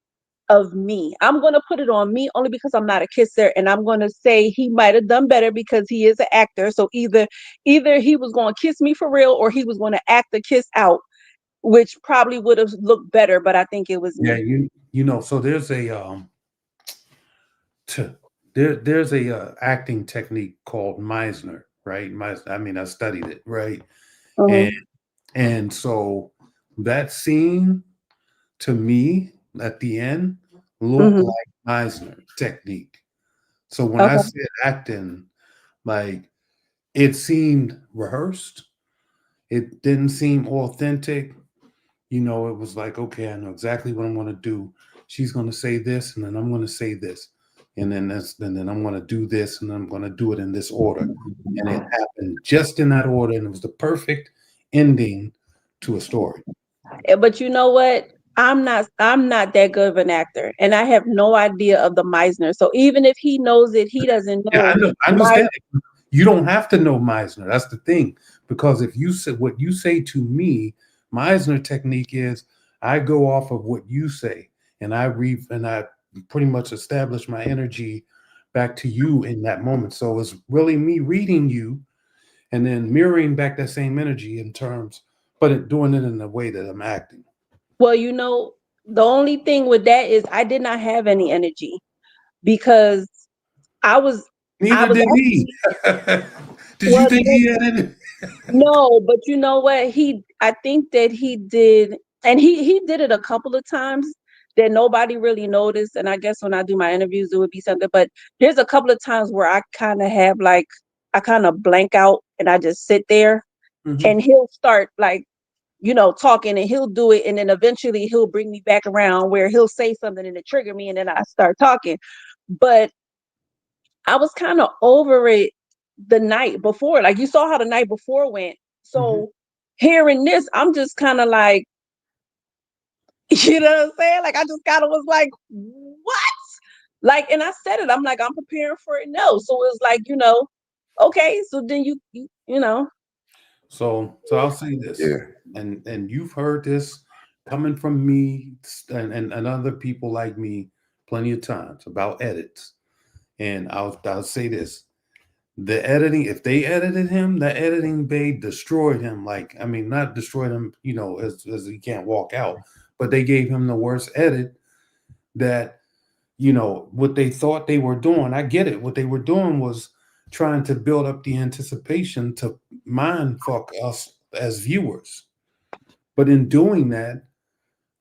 of me. I'm gonna put it on me only because I'm not a kisser, and I'm gonna say he might have done better because he is an actor. So either he was gonna kiss me for real or he was gonna act the kiss out, which probably would have looked better, but I think it was Yeah, me. so there's a t- there's a acting technique called Meisner, right? I mean, I studied it, right? And Mhm. and so that scene to me at the end looked Mhm. like Meisner technique. So when I Okay. said acting, like it seemed rehearsed. It didn't seem authentic. It was like, okay, I know exactly what I'm going to do. She's going to say this, and then I'm going to say this, and then I'm going to do this, and I'm going to do it in this order. And it happened just in that order, and it was the perfect ending to a story. But you know what? I'm not that good of an actor, and I have no idea of the Meisner. So even if he knows it, he doesn't Yeah, know I know. I my. understand it. You don't have to know Meisner. That's the thing. Because if you say what you say to me, Meisner technique is I go off of what you say, and I pretty much establish my energy back to you in that moment. So it's really me reading you and then mirroring back that same energy in terms, but doing it in the way that I'm acting. Well, the only thing with that is I did not have any energy because I was I Neither was did he. actually Did you well. think he had any? No, but you know what? I think that he did, and he did it a couple of times that nobody really noticed. And I guess when I do my interviews, it would be something. But there's a couple of times where I kind of have I kind of blank out and I just sit there, Mhm. and he'll start like talking, and he'll do it, and then eventually he'll bring me back around where he'll say something and it trigger me, and then I start talking. But I was kind of over it the night before. Like, you saw how the night before went. So hearing this, I'm just kind of like, you know what I'm saying? Like, I just kind of was like, what? Like, and I said it, I'm like, I'm preparing for it. No. So it was like, okay. So then you know. So I'll say this, Yeah. and you've heard this coming from me and other people like me plenty of times about edits. And I'll say this. The editing, if they edited him, the editing bay destroyed him. Like, I mean, not destroyed him, as he can't walk out, but they gave him the worst edit that, what they thought they were doing. I get it. What they were doing was trying to build up the anticipation to mind fuck us as viewers. But in doing that,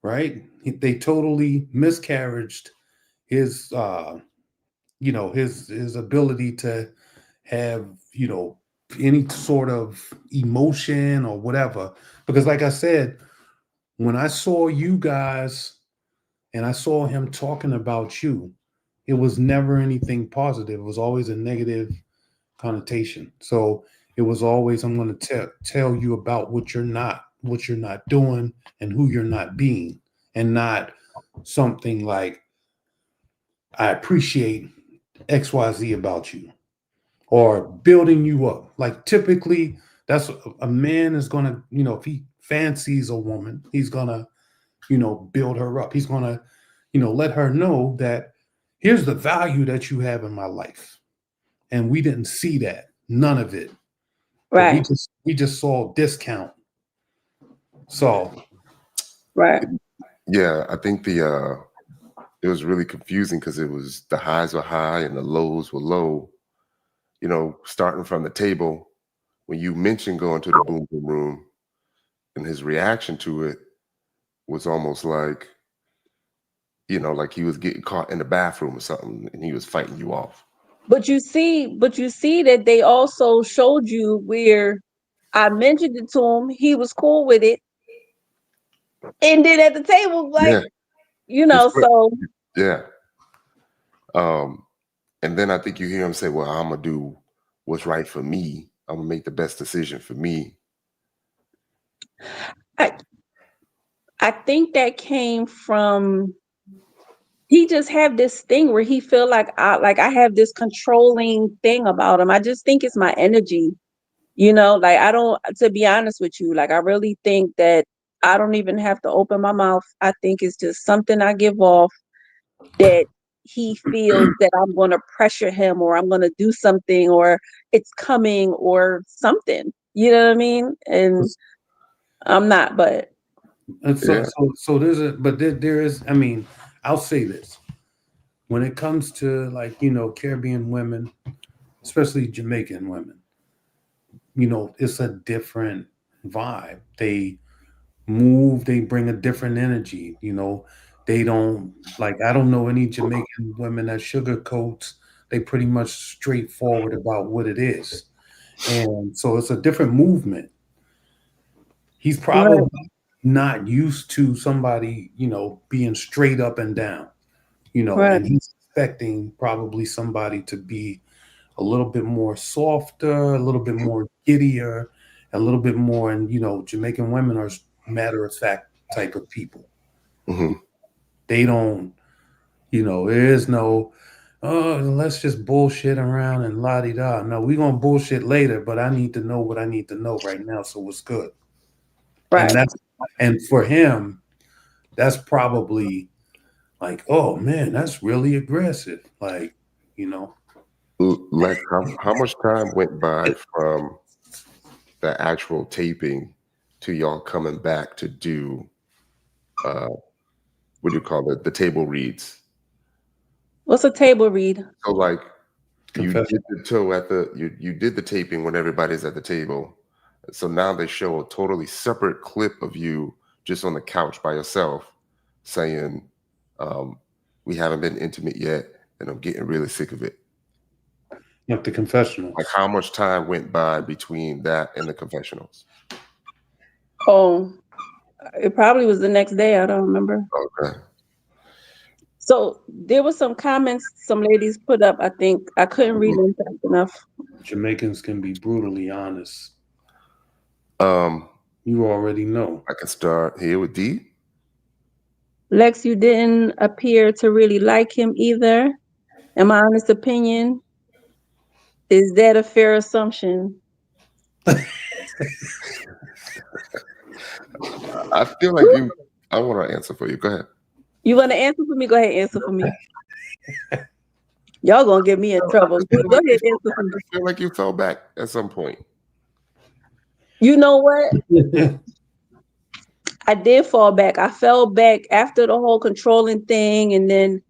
right, they totally miscarriaged his his ability to have any sort of emotion or whatever. Because like I said, when I saw you guys and I saw him talking about you, it was never anything positive. It was always a negative connotation. So it was always, I'm going to tell you about what you're not doing and who you're not being, and not something like, I appreciate XYZ about you, or building you up. Like, typically that's a man is going to, if he fancies a woman, he's going to, build her up. He's going to, let her know that here's the value that you have in my life. And we didn't see that, none of it. But Right. we just saw discount. So Right. Yeah, I think it was really confusing because it was, the highs were high and the lows were low. Starting from the table, when you mentioned going to the boom boom room, and his reaction to it was almost like, like he was getting caught in the bathroom or something, and he was fighting you off. But you see that they also showed you where I mentioned it to him. He was cool with it. And then at the table, like, so. Yeah. And then I think you hear him say, well, I'm going to do what's right for me. I'm going to make the best decision for me. I think that came from, he just have this thing where he feel like I have this controlling thing about him. I just think it's my energy, like, I don't, to be honest with you, like, I really think that I don't even have to open my mouth. I think it's just something I give off, that he feels that I'm going to pressure him, or I'm going to do something, or it's coming, or something, you know what I mean? And I'm not, but. And so there is, I mean, I'll say this. When it comes to, like, Caribbean women, especially Jamaican women, it's a different vibe. They move, they bring a different energy, they don't, like, I don't know any Jamaican women that sugarcoats. They pretty much straightforward about what it is. And so it's a different movement. He's probably not used to somebody, being straight up and down, Right. and he's expecting probably somebody to be a little bit more softer, a little bit more giddier, a little bit more. And, Jamaican women are matter of fact type of people. Mm-hmm. They don't, there is no, oh, let's just bullshit around and la-di-da. No, we're going to bullshit later, but I need to know what I need to know right now. So it's good. Right. And for him, that's probably like, oh man, that's really aggressive. Like, Like, how much time went by from the actual taping to y'all coming back to do, what do you call it, the table reads? What's a table read? So, like, you confession. did you did the taping when everybody's at the table. So now they show a totally separate clip of you just on the couch by yourself saying, we haven't been intimate yet, and I'm getting really sick of it. Like the confessionals. Like, how much time went by between that and the confessionals? Oh, It probably was the next day. I don't remember. Okay. So there was some comments some ladies put up. I think I couldn't read them fast enough. Jamaicans can be brutally honest. Um, You already know. I can start here with D. Lex, you didn't appear to really like him either. In my honest opinion, is that a fair assumption? I feel like you. I want to answer for you. Go ahead. You want to answer for me? Go ahead, answer for me. Y'all gonna get me in trouble. Go ahead, answer for me. I feel like you fell back at some point. You know what? I did fall back. I fell back after the whole controlling thing, and then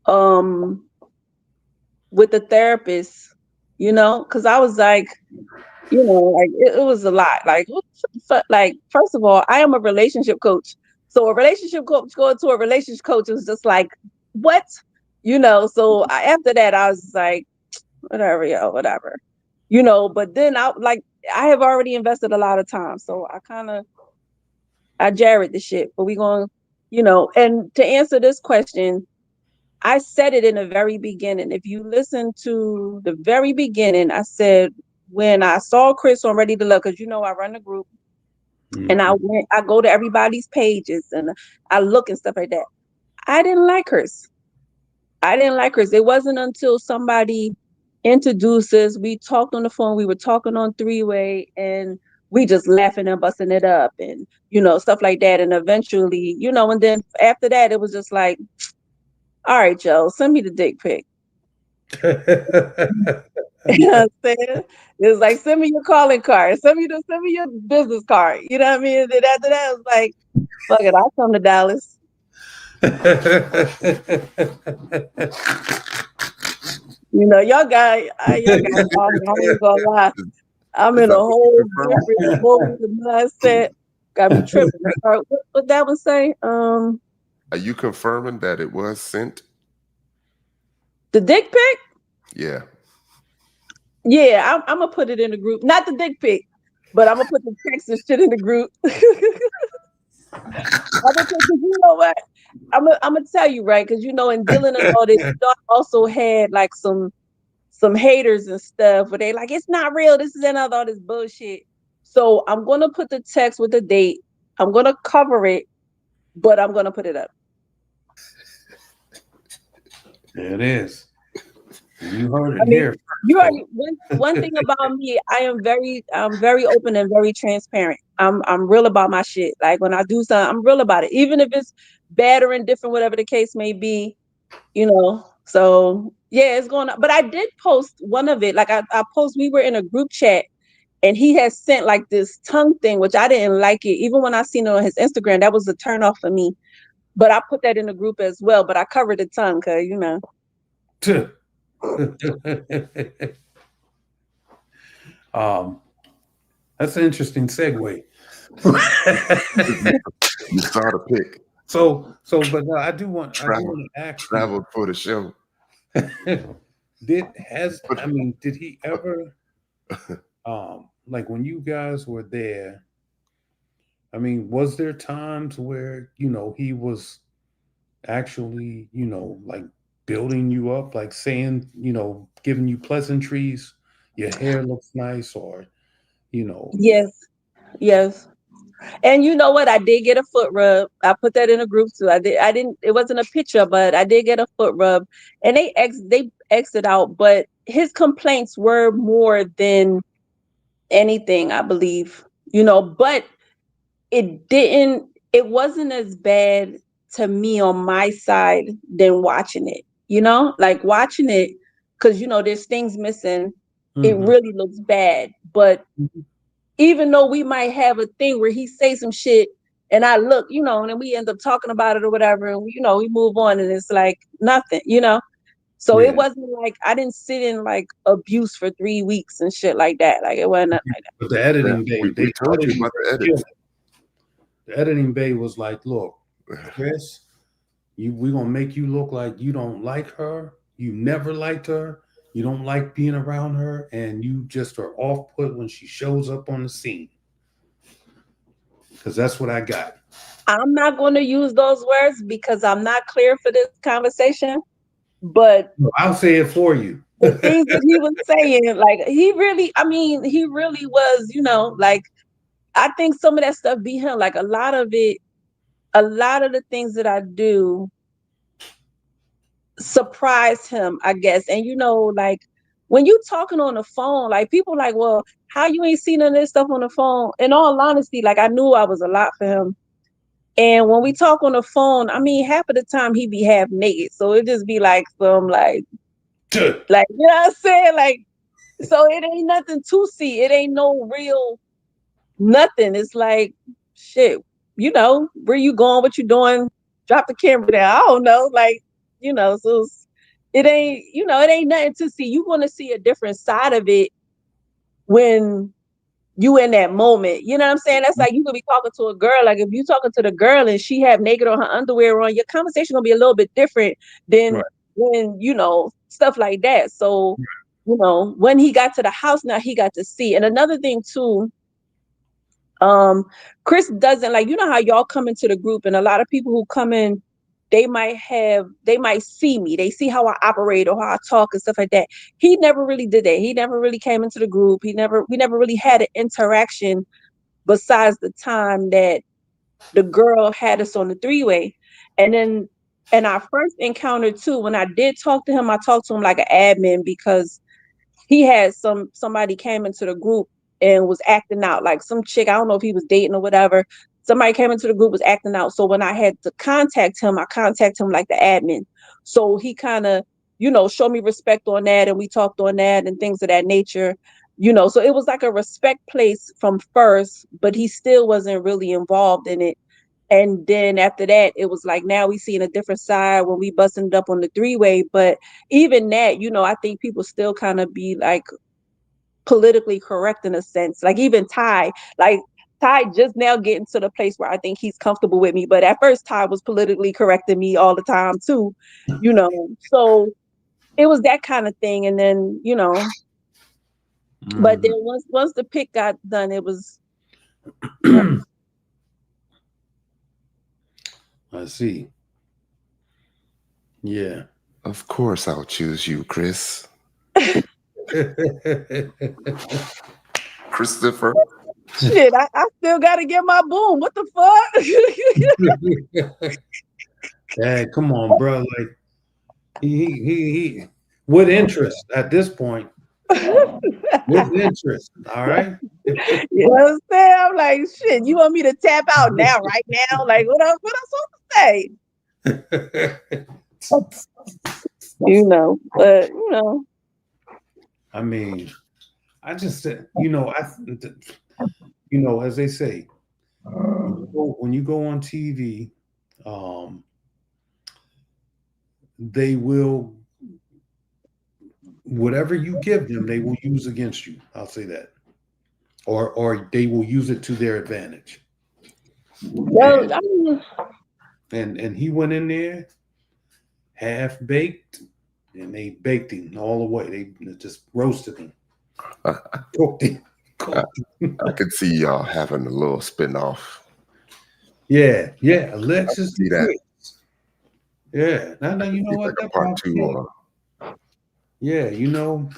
um with the therapist, because I was like, like it was a lot. Like, what the fuck? Like, first of all, I am a relationship coach. So a relationship coach going to a relationship coach was just like, what? So after that, I was like, whatever, yo, whatever. But then I have already invested a lot of time. So I Jared the shit. But we going, and to answer this question, I said it in the very beginning. If you listen to the very beginning, I said when I saw Chris on Ready to Love, because I run the group, and I go to everybody's pages and I look and stuff like that. I didn't like Chris. It wasn't until somebody introduces, we talked on the phone, we were talking on three-way, and we just laughing and busting it up and stuff like that. And eventually, and then after that, it was just like, all right, Joe, send me the dick pic. You know what I'm saying? It was like, send me your calling card, send me your business card. You know what I mean? And then after that, it was like, fuck it, I'll come to Dallas. Y'all got I ain't gonna lie. I'm in a whole different mode of mindset. Got me tripping. What that one say? Are you confirming that it was sent? The dick pic? Yeah. Yeah, I'm gonna put it in the group. Not the dick pic, but I'm gonna put the text and shit in the group. You know what? I'm gonna tell you, right? Because in dealing and all this, I also had like some haters and stuff where they like, it's not real. This is another all this bullshit. So I'm gonna put the text with the date. I'm gonna cover it, but I'm gonna put it up. There it is. You heard it here. You are one thing about me. I'm very open and very transparent. I'm real about my shit. Like when I do something, I'm real about it, even if it's bad or indifferent, whatever the case may be. So yeah, it's going on. But I did post one of it. Like I post. We were in a group chat, and he has sent like this tongue thing, which I didn't like it. Even when I seen it on his Instagram, that was a turn off for me. But I put that in the group as well. But I covered the tongue because That's an interesting segue. You start a pick. But I do want to ask traveled for the show. Did he ever like when you guys were there? I mean, was there times where he was actually like building you up, like saying giving you pleasantries, your hair looks nice, or Yes. And you know what? I did get a foot rub. I put that in a group too. I didn't. It wasn't a picture, but I did get a foot rub, and they exited out. But his complaints were more than anything, I believe. But it didn't. It wasn't as bad to me on my side than watching it. Like watching it because there's things missing. It really looks bad, but even though we might have a thing where he say some shit and I look, and then we end up talking about it or whatever, and we move on and it's like nothing, So It wasn't like I didn't sit in like abuse for 3 weeks and shit like that. Like it wasn't nothing like that. But the editing bay, we told you about the edit. The editing bay was like, look, Chris, we're gonna make you look like you don't like her, you never liked her, you don't like being around her, and you just are off put when she shows up on the scene. because that's what I got. I'm not going to use those words because I'm not clear for this conversation. But I'll say it for you. the things that he was saying, like he really was, like I think some of that stuff be him. Like a lot of the things that I do surprise him, I guess. And like when you talking on the phone, like people like, well, how you ain't seen none of this stuff on the phone? In all honesty, like I knew I was a lot for him. And when we talk on the phone, I mean, half of the time he be half naked. So it just be like some like you know what I'm saying? Like, so it ain't nothing to see. It ain't no real nothing. It's like, shit, where you going? What you doing? Drop the camera down. I don't know. Like, so it ain't nothing to see. You want to see a different side of it when you in that moment. You know what I'm saying? That's like you could be talking to a girl. Like if you talking to the girl and she have naked or her underwear on, your conversation gonna be a little bit different than when, stuff like that. So, when he got to the house, now he got to see. And another thing too, Chris doesn't like, how y'all come into the group and a lot of people who come in, they might see me. They see how I operate or how I talk and stuff like that. He never really did that. He never really came into the group. We never really had an interaction besides the time that the girl had us on the three-way. And then in our first encounter too, when I did talk to him, I talked to him like an admin because he had somebody came into the group and was acting out, like some chick, I don't know if he was dating or whatever. Somebody came into the group, was acting out. So when I had to contact him, I contacted him like the admin. So he kind of, showed me respect on that, and we talked on that and things of that nature. So it was like a respect place from first, but he still wasn't really involved in it. And then after that, it was like, now we seeing a different side when we busting it up on the three-way. But even that, I think people still kind of be like politically correct in a sense. Like even Ty just now getting to the place where I think he's comfortable with me. But at first, Ty was politically correcting me all the time too, So it was that kind of thing. And then, but then once the pick got done, it was, I see. Yeah. Of course, I'll choose you, Chris. Christopher. Shit, I still got to get my boom. What the fuck? Hey, come on, bro. Like he with interest at this point. With interest, all right. You know what I'm saying? I'm like, shit. You want me to tap out now, right now? Like, what I'm supposed to say? But I mean, I just said, as they say, when you go on TV, they will, whatever you give them, they will use against you. I'll say that, or they will use it to their advantage. Well, and he went in there half baked, and they baked him all the way. They just roasted him, cooked him. I could see y'all having a little spinoff. Yeah, Alexis and Chris. Yeah, now you know what? Like part two. Yeah,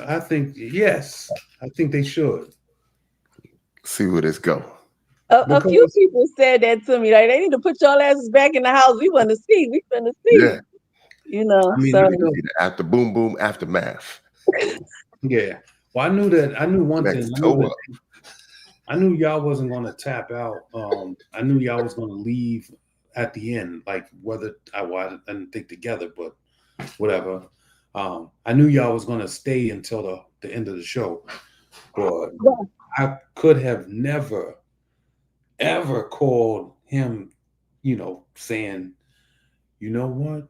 I think yes, I think they should see where this go. A few people said that to me. Like they need to put y'all asses back in the house. We want to see. We want to see. Yeah. I mean, so the after boom boom aftermath. Yeah. Well, I knew one thing. I knew y'all wasn't going to tap out. I knew y'all was going to leave at the end, like whether I didn't think together, but whatever. I knew y'all was going to stay until the end of the show, but I could have never, ever called him, saying, you know what?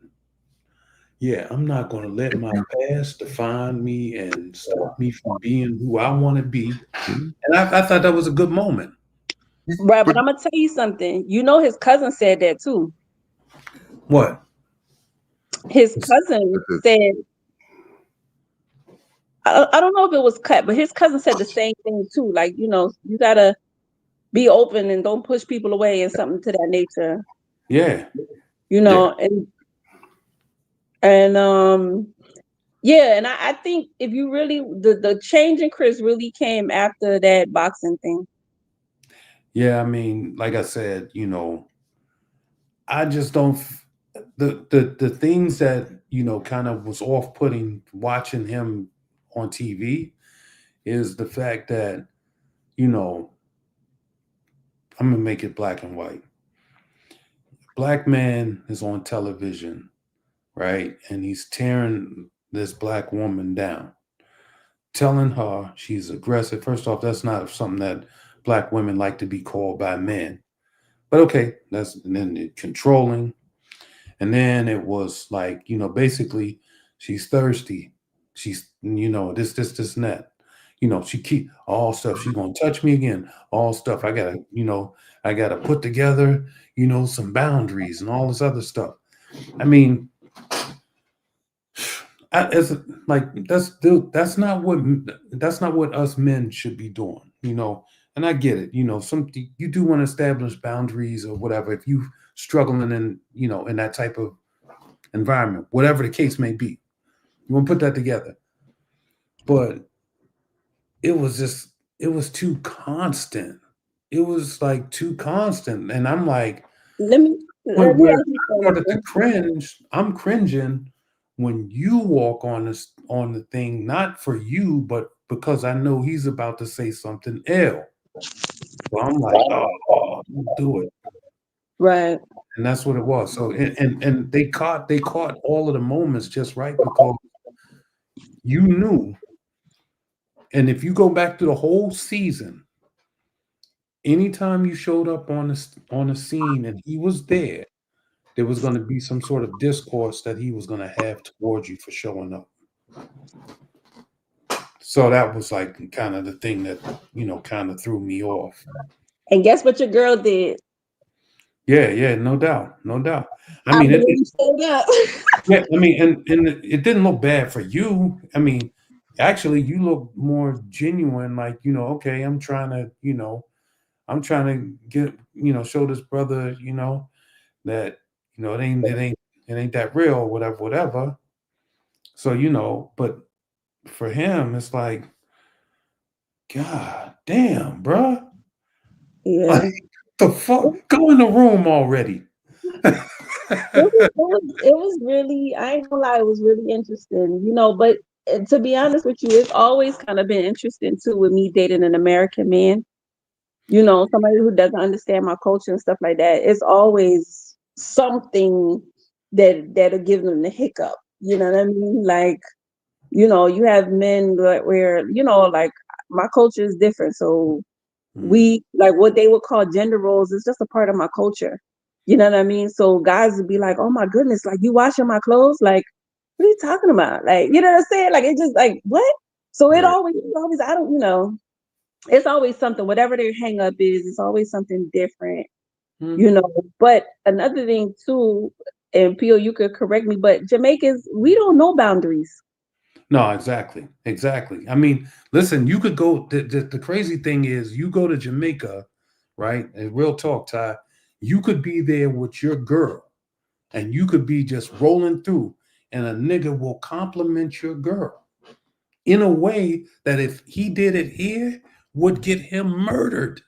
Yeah, I'm not going to let my past define me and stop me from being who I want to be. And I thought that was a good moment. Right, but I'm going to tell you something. His cousin said that too. What? His cousin said, I don't know if it was cut, but his cousin said the same thing too. Like, you got to be open and don't push people away and something to that nature. Yeah. You know, and yeah, and I think if you really the change in Chris really came after that boxing thing. Yeah, I mean, like I said, I just don't the things that, kind of was off-putting watching him on TV is the fact that, I'm gonna make it black and white. Black man is on television, right? And he's tearing this black woman down, telling her she's aggressive. First off, that's not something that black women like to be called by men. But okay, and then the controlling. And then it was like, basically she's thirsty. She's, this, and that. She keep all stuff. She's gonna touch me again. All stuff. I gotta put together, some boundaries and all this other stuff. I mean, as like that's not what us men should be doing. And I get it. Some you do want to establish boundaries or whatever if you struggling in that type of environment, whatever the case may be. You want to put that together. But it was too constant. It was like too constant. And I'm like, Let me where ask you I started to something. cringe, I'm cringing when you walk on the thing, not for you, but because I know he's about to say something else. So I'm like, oh, do it. Right. And that's what it was. So and they caught all of the moments just right because you knew. And if you go back to the whole season, anytime you showed up on a scene and he was there was going to be some sort of discourse that he was going to have towards you for showing up. So that was like kind of the thing that kind of threw me off. And guess what your girl did? Yeah, no doubt. I I mean, believe showed up. yeah, I mean, and it didn't look bad for you. I mean, actually, you look more genuine. Like, okay, I'm trying to get, show this brother, that, it ain't that real, whatever. So, but for him, it's like, God damn, bruh. Yeah. Like, the fuck? Go in the room already. It was really, I ain't gonna lie, it was really interesting, but to be honest with you, it's always kind of been interesting too with me dating an American man, somebody who doesn't understand my culture and stuff like that. It's always something that'll give them the hiccup. You know what I mean? Like, you have men where, like my culture is different. So we like what they would call gender roles is just a part of my culture. You know what I mean? So guys would be like, "Oh my goodness, like you washing my clothes? Like, what are you talking about? Like, you know what I'm saying? Like it just like what?" So it Right. always I don't, it's always something, whatever their hang up is, it's always something different, Mhm. But another thing too, and Pio, you could correct me, but Jamaicans, we don't know boundaries. No, exactly. I mean, listen, you could go. The crazy thing is, you go to Jamaica, right? And real talk, Ty. You could be there with your girl, and you could be just rolling through, and a nigga will compliment your girl in a way that if he did it here, would get him murdered.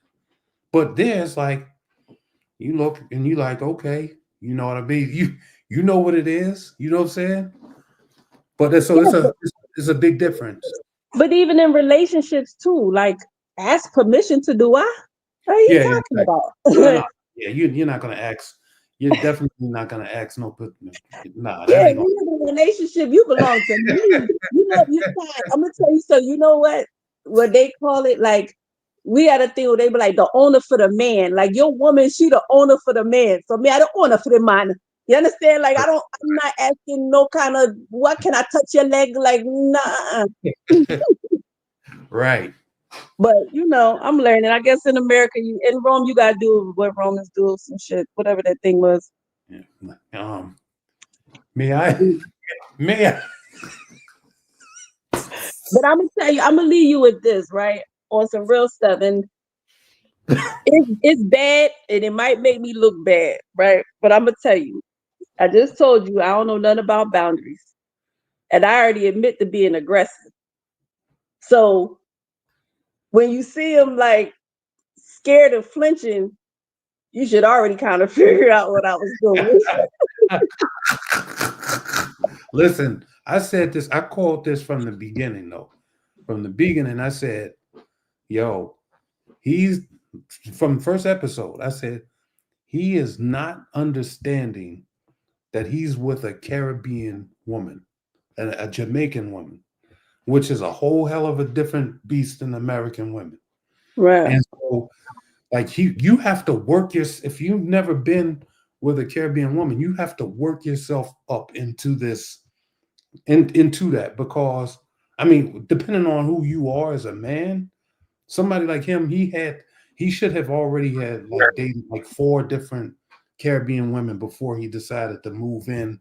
But there's like, you look and you like, okay, you know what I mean? You know what it is. You know what I'm saying? But so Yeah, it's a big difference. but even in relationships too, like ask permission to do what? What are you Yeah, talking exactly. No. about? Yeah, you're not gonna ask. You're definitely not gonna ask no. Nah, that Yeah, ain't gonna. you in a relationship, you belong to me. You fine. I'm gonna tell you so. You know what they call it? Like we had a thing where they be like the owner for the man. Like your woman, she the owner for the man. So me, I the owner for the man. You understand? Like I'm not asking no kind of what can I touch your leg? Like nah. Right. But I'm learning. I guess in America, in Rome, you gotta do what Romans do, some shit, whatever that thing was. Yeah. May I? May I? But I'm gonna tell you, I'm gonna leave you with this, right? On some real stuff. And It's bad, and it might make me look bad, right? But I'm gonna tell you, I just told you I don't know nothing about boundaries, and I already admit to being aggressive. So when you see him like scared and flinching, you should already kind of figure out what I was doing. Listen, I said this, I called this from the beginning, though. From the beginning, I said, yo, he's from first episode, I said, he is not understanding that he's with a Caribbean woman, a Jamaican woman, which is a whole hell of a different beast than American women. Right. And so, like, you have to work if you've never been with a Caribbean woman, you have to work yourself up into this, into that, because I mean, depending on who you are as a man, somebody like him, he should have already had like dated like 4 different Caribbean women before he decided to move in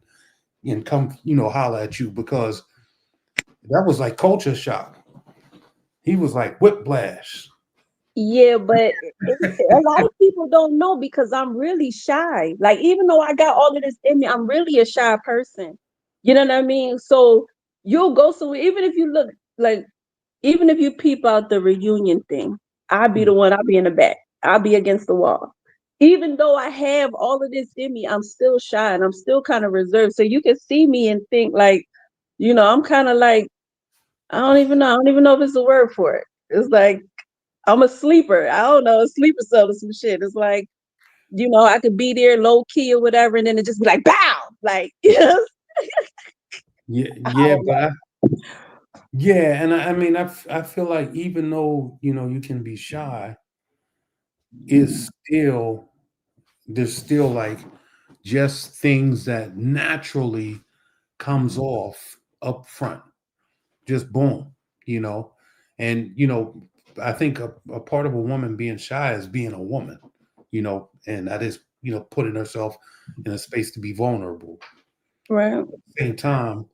and come, holler at you, because that was like culture shock. He was like whiplash. Yeah, but a lot of people don't know because I'm really shy. Like, even though I got all of this in me, I'm really a shy person. You know what I mean? So you'll go somewhere, even if you look like, even if you peep out the reunion thing, I'll be the one, I'll be in the back, I'll be against the wall. Even though I have all of this in me, I'm still shy and I'm still kind of reserved. So you can see me and think like, I'm kind of like, I don't even know. I don't even know if it's a word for it. It's like I'm a sleeper. I don't know, a sleeper cell or some shit. It's like, I could be there low key or whatever, and then it just be like, bow, like, Yeah, I yeah, don't but know. yeah, and I mean, I feel like even though you can be shy, is still there's still like just things that naturally comes off up front, just boom, you know, and I think a part of a woman being shy is being a woman, and that is putting herself in a space to be vulnerable. Right. At the same time,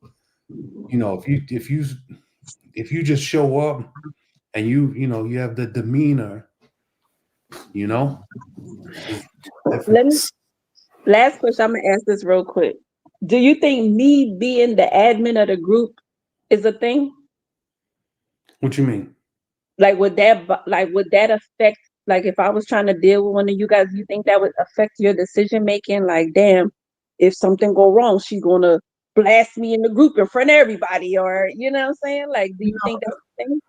if you just show up and you have the demeanor, you know, it's Let me different. last question. I'm gonna ask this real quick. Do you think me being the admin of the group is a thing? What you mean? Like would that affect, like, if I was trying to deal with one of you guys, you think that would affect your decision making? Like, damn, if something go wrong, she's gonna blast me in the group in front of everybody, or you know what I'm saying? Like, do you think that's a thing?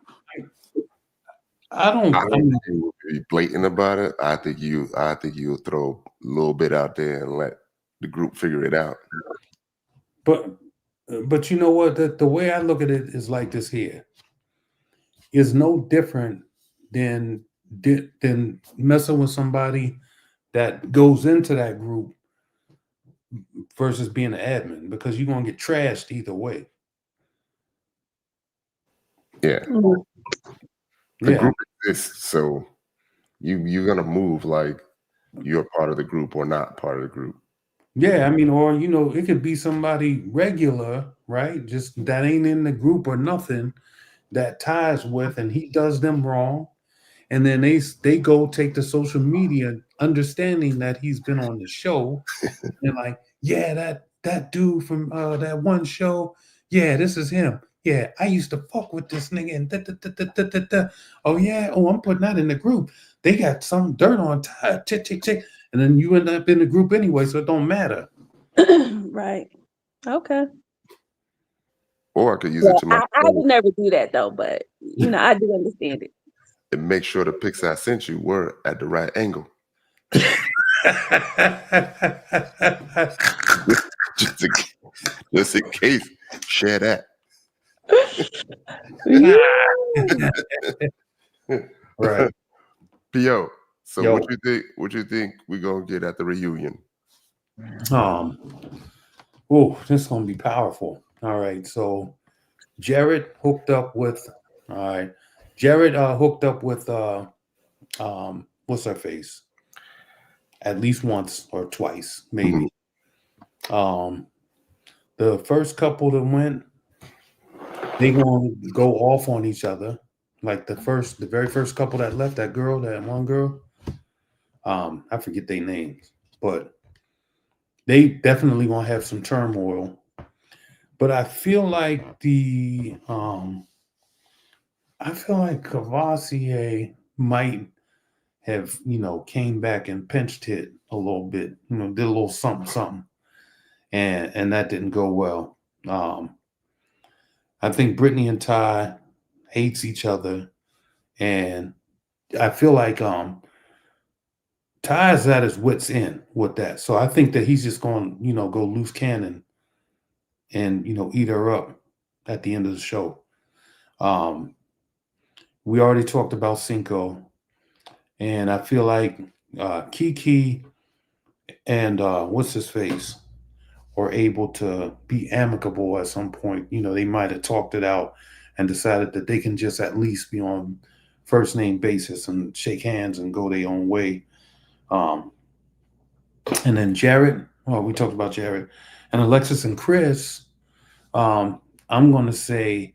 I I don't. I don't mean, think you will be blatant about it. I think you'll throw a little bit out there and let the group figure it out. but you know what? The way I look at it is like this here is no different than than messing with somebody that goes into that group versus being an admin, because you're gonna get trashed either way. Yeah, Mhm. the Yeah, group exists, so you're gonna move like you're part of the group or not part of the group. yeah. I mean, or it could be somebody regular, right? Just that ain't in the group or nothing that ties with, and he does them wrong, and then they go take to social media, understanding that he's been on the show, and like, yeah, that dude from that one show, yeah, this is him. Yeah, I used to fuck with this nigga, and da, da, da, da, da, da, da. Oh yeah, oh, I'm putting that in the group. They got some dirt on Ty, tick, tick, tick, and then you end up in the group anyway, so it don't matter. Right. Okay. Or I could use it Well, to my I advantage would never do that though, but I do understand it. and make sure the pics I sent you were at the right angle. just, in, just in case, share that. Yeah. Right. Yo, so what Yo. you think? What you think we gonna get at the reunion? Um. Oh, this is gonna be powerful. All right. So Jared hooked up with. All right. Jared hooked up with what's her face? At least once or twice, Mhm. maybe. Um, the first couple that went, they gonna go off on each other. Like the very first couple that left, that one girl, I forget their names, but they definitely gonna have some turmoil. But I feel like Cavassier might have, came back and pinched hit a little bit, did a little something, and that didn't go well. I think Brittany and Ty hates each other, and I feel like Ty's at his wits' end with that. So I think that he's just going, go loose cannon and eat her up at the end of the show. We already talked about Sinko, and I feel like Keke and what's his face are able to be amicable at some point. They might have talked it out and decided that they can just at least be on first name basis and shake hands and go their own way. And then Jared, we talked about Jared and Alexis and Chris. I'm going to say,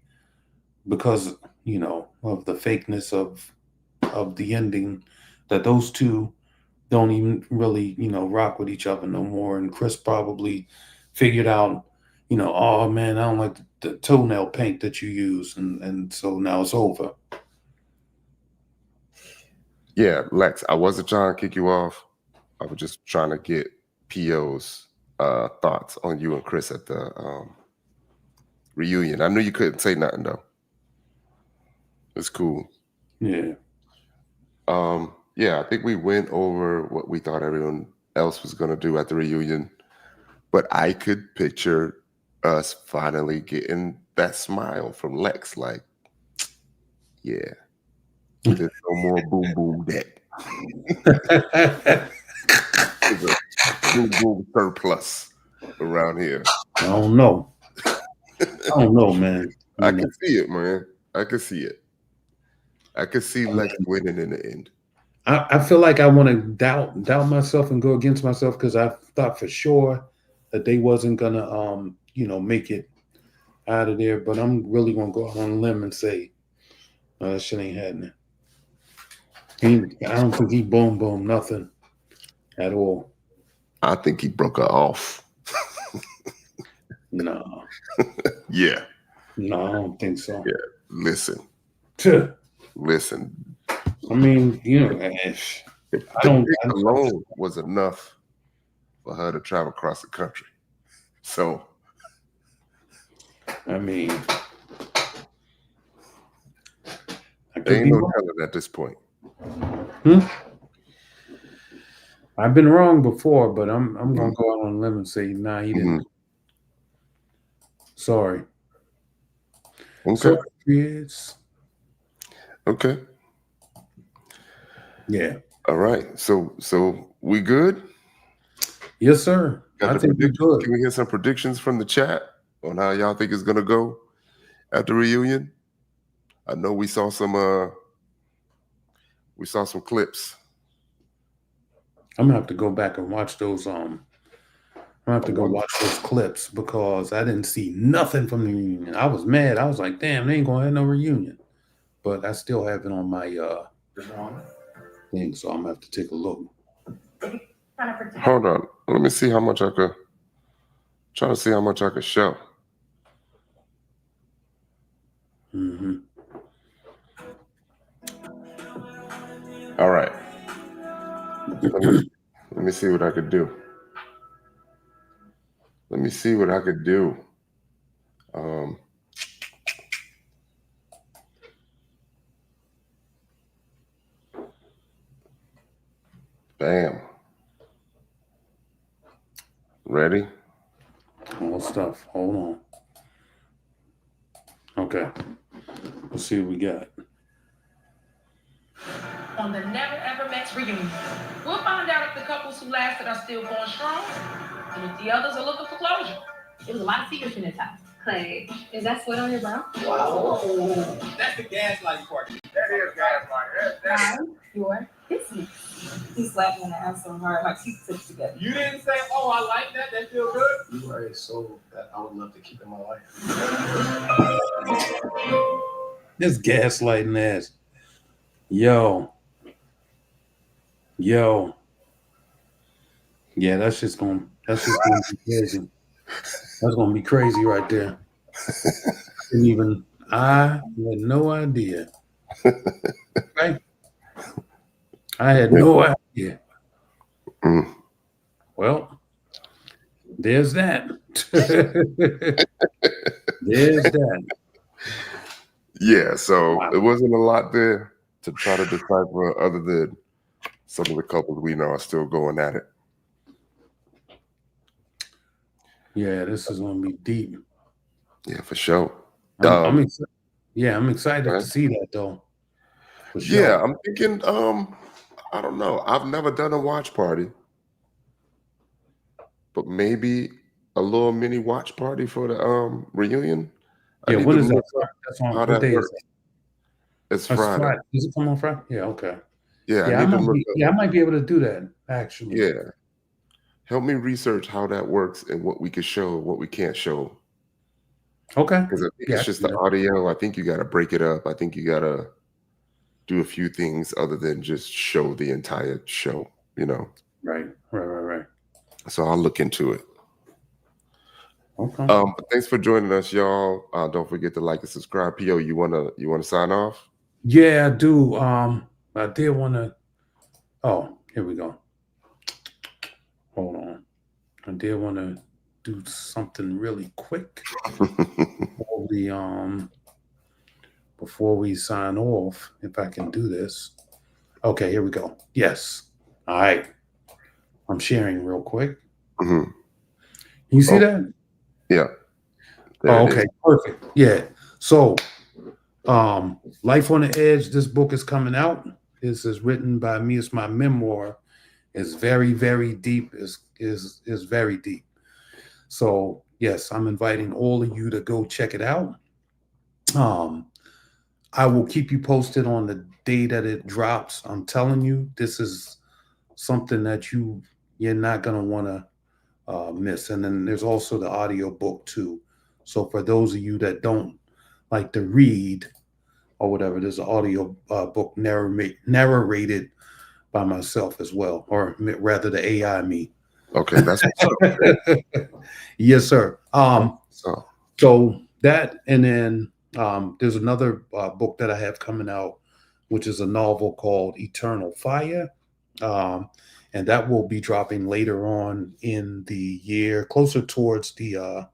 because of the fakeness of the ending, that those two don't even really rock with each other no more. And Chris probably figured out, oh man, I don't like the toenail paint that you use, and so now it's over. Yeah, Lex, I wasn't trying to kick you off. I was just trying to get PO's thoughts on you and Chris at the reunion. I knew you couldn't say nothing though. It's cool. Yeah. Yeah, I think we went over what we thought everyone else was going to do at the reunion, but I could picture us finally getting that smile from Lex, like, yeah, there's no more boom boom deck. There's a boom boom surplus around here. I don't know, man. I can see it, man. I can see it. I can see Lex winning in the end. I feel like I want to doubt myself and go against myself, because I thought for sure that they wasn't gonna make it out of there. But I'm really gonna go out on a limb and say that shit ain't happening. I don't think he boom nothing at all. I think he broke her off. No. Yeah. No, I don't think so. Yeah. Listen. I mean, if the alone was enough for her to travel across the country. So, I mean, there ain't no telling at this point. I've been wrong before, but I'm gonna go out on a limb and say, nah, he didn't. Sorry. Okay. Sorry, kids. Okay. Yeah. All right. So we good? Yes, sir. I think we're good. Can we get some predictions from the chat on how y'all think it's gonna go at the reunion? I know we saw some clips. I'm gonna have to go back and watch those. I'm gonna have to go watch those clips, because I didn't see nothing from the reunion. I was mad. I was like, damn, they ain't gonna have no reunion. But I still have it on my thing, so I'm gonna have to take a look. Hold on. Let me see how much I could. Trying to see how much I could show. All right. Let me see what I could do. Bam. Ready? All stuff. Hold on. Okay. Let's see what we got. On the Never Ever Met reunion, we'll find out if the couples who lasted are still going strong, and if the others are looking for closure. There was a lot of secrets in this house. Clay, is that sweat on your brow? Wow. That's the gaslighting part. That is gaslighting. Your business. He slapped me in the ass so hard, my teeth touched together. You didn't say, oh, I like that. That feels good. You are a soul that I would love to keep in my life. This gaslighting ass. Yo. Yeah, that's just gonna be crazy. That's gonna be crazy right there. And even I had no idea. Right? I had no idea. Mm. Well, there's that. There's that. Yeah, so Wow. it wasn't a lot there to try to decipher other than some of the couples we know are still going at it. Yeah, this is gonna be deep. Yeah, for sure. I'm excited. Yeah, I'm excited okay. to see that though. For Yeah, sure. I'm thinking, I don't know. I've never done a watch party, but maybe a little mini watch party for the reunion. I Yeah, need when to is that? look up That's on how what that day is works. that? It's That's Friday. Friday. Does it come on Friday? Yeah, okay. Yeah, I Yeah, need to look up. I might be able to do that actually. Yeah. Help me research how that works and what we can show, what we can't show. Okay. Because I think Yeah, I it's can just do the that. audio. I think you got to break it up. I think you got to do a few things other than just show the entire show, you know. Right. So I'll look into it. Okay. But thanks for joining us, y'all. Don't forget to like and subscribe. P.O., you wanna sign off? Yeah, I do. I did want to. Oh, here we go. Hold on. I did want to do something really quick before we sign off. If I can do this. Okay, here we go. Yes. All right. I'm sharing real quick. Mhm. You see Oh, that? yeah. There Oh, it okay. is. Perfect. Yeah. So, Life on the Edge. This book is coming out. This is written by me. It's my memoir. It's very, very deep. Is very deep. So yes, I'm inviting all of you to go check it out. Um, I will keep you posted on the day that it drops. I'm telling you, this is something that you're not gonna want to miss. And then there's also the audio book too. So for those of you that don't like to read or whatever, there's an audio book narrated by myself as well, or rather the AI me. Okay, that's what's up. Yes, sir. So So that, and then there's another book that I have coming out, which is a novel called Eternal Fire. Um, and that will be dropping later on in the year, closer towards the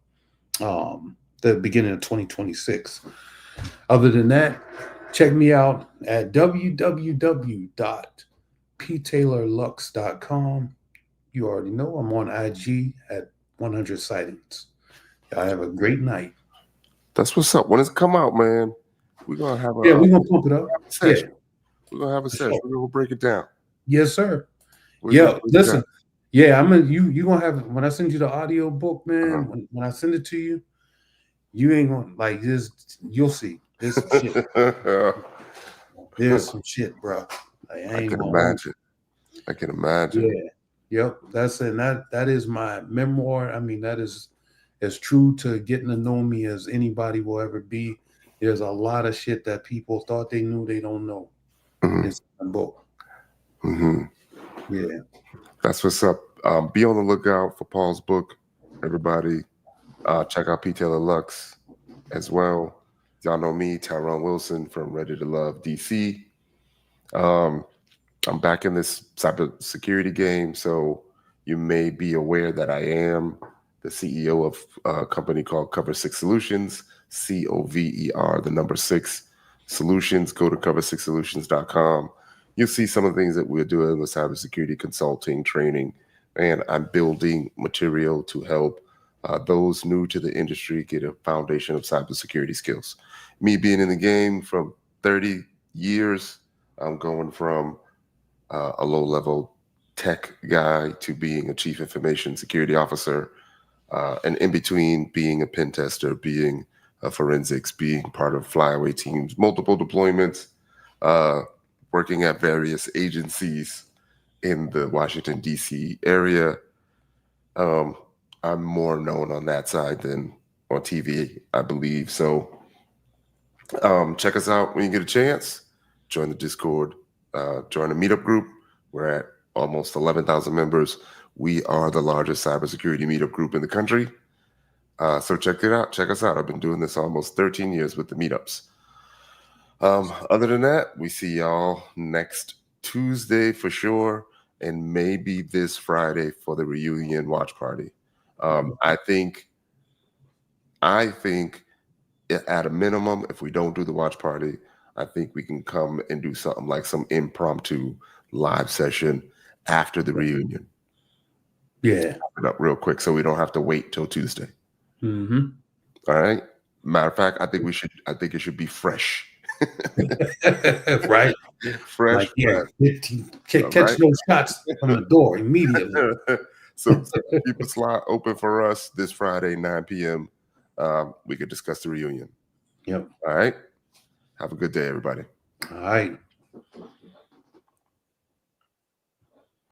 beginning of 2026. Other than that, check me out at www.ptaylorlux.com. You already know I'm on IG at 100 sightings. Y'all have a great night. that's what's up. When it's come out, man, we're gonna have Yeah, a we're gonna pump it up. Yeah, session. We're gonna have a for session. sure. We're gonna break it down. Yes, sir. We're gonna Yeah, break it listen. down. Yeah, you gonna have when I send you the audio book, man. Uh-huh. When I send it to you, you ain't gonna like this. You'll see. There's some shit. There's some shit, bro. Like, I I ain't can gonna. imagine. I can imagine. Yeah. Yep. That's it. That is my memoir. I mean, that is as true to getting to know me as anybody will ever be. There's a lot of shit that people thought they knew they don't know. Mhm. It's a book. Mhm. Yeah. That's what's up. Be on the lookout for Paul's book, everybody. Check out P. Taylor Lux as well. Y'all know me, Tyrone Wilson from Ready to Love DC. I'm back in this cybersecurity game, so you may be aware that I am the CEO of a company called Cover 6 Solutions, COVER, the number 6 solutions. Go to cover6solutions.com. You'll see some of the things that we're doing with cybersecurity consulting, training, and I'm building material to help those new to the industry get a foundation of cybersecurity skills. Me being in the game from 30 years, I'm going from a low-level tech guy to being a chief information security officer, and in between being a pen tester, being a forensics, being part of flyaway teams, multiple deployments, working at various agencies in the Washington, D.C. area. I'm more known on that side than on TV, I believe. So check us out when you get a chance. Join the Discord, join a meetup group. We're at almost 11,000 members. We are the largest cybersecurity meetup group in the country. So check it out. Check us out. I've been doing this almost 13 years with the meetups. Other than that, we see y'all next Tuesday for sure, and maybe this Friday for the reunion watch party. I think at a minimum, if we don't do the watch party, I think we can come and do something like some impromptu live session after the reunion. Yeah. Wrap it up real quick so we don't have to wait till Tuesday. Mm-hmm. All right. Matter of fact, I think it should be fresh. Right. Fresh. Like, yeah, catch right. those shots from the door immediately. So keep a slot open for us this Friday, 9 p.m. We could discuss the reunion. Yep. All right. Have a good day, everybody. All right.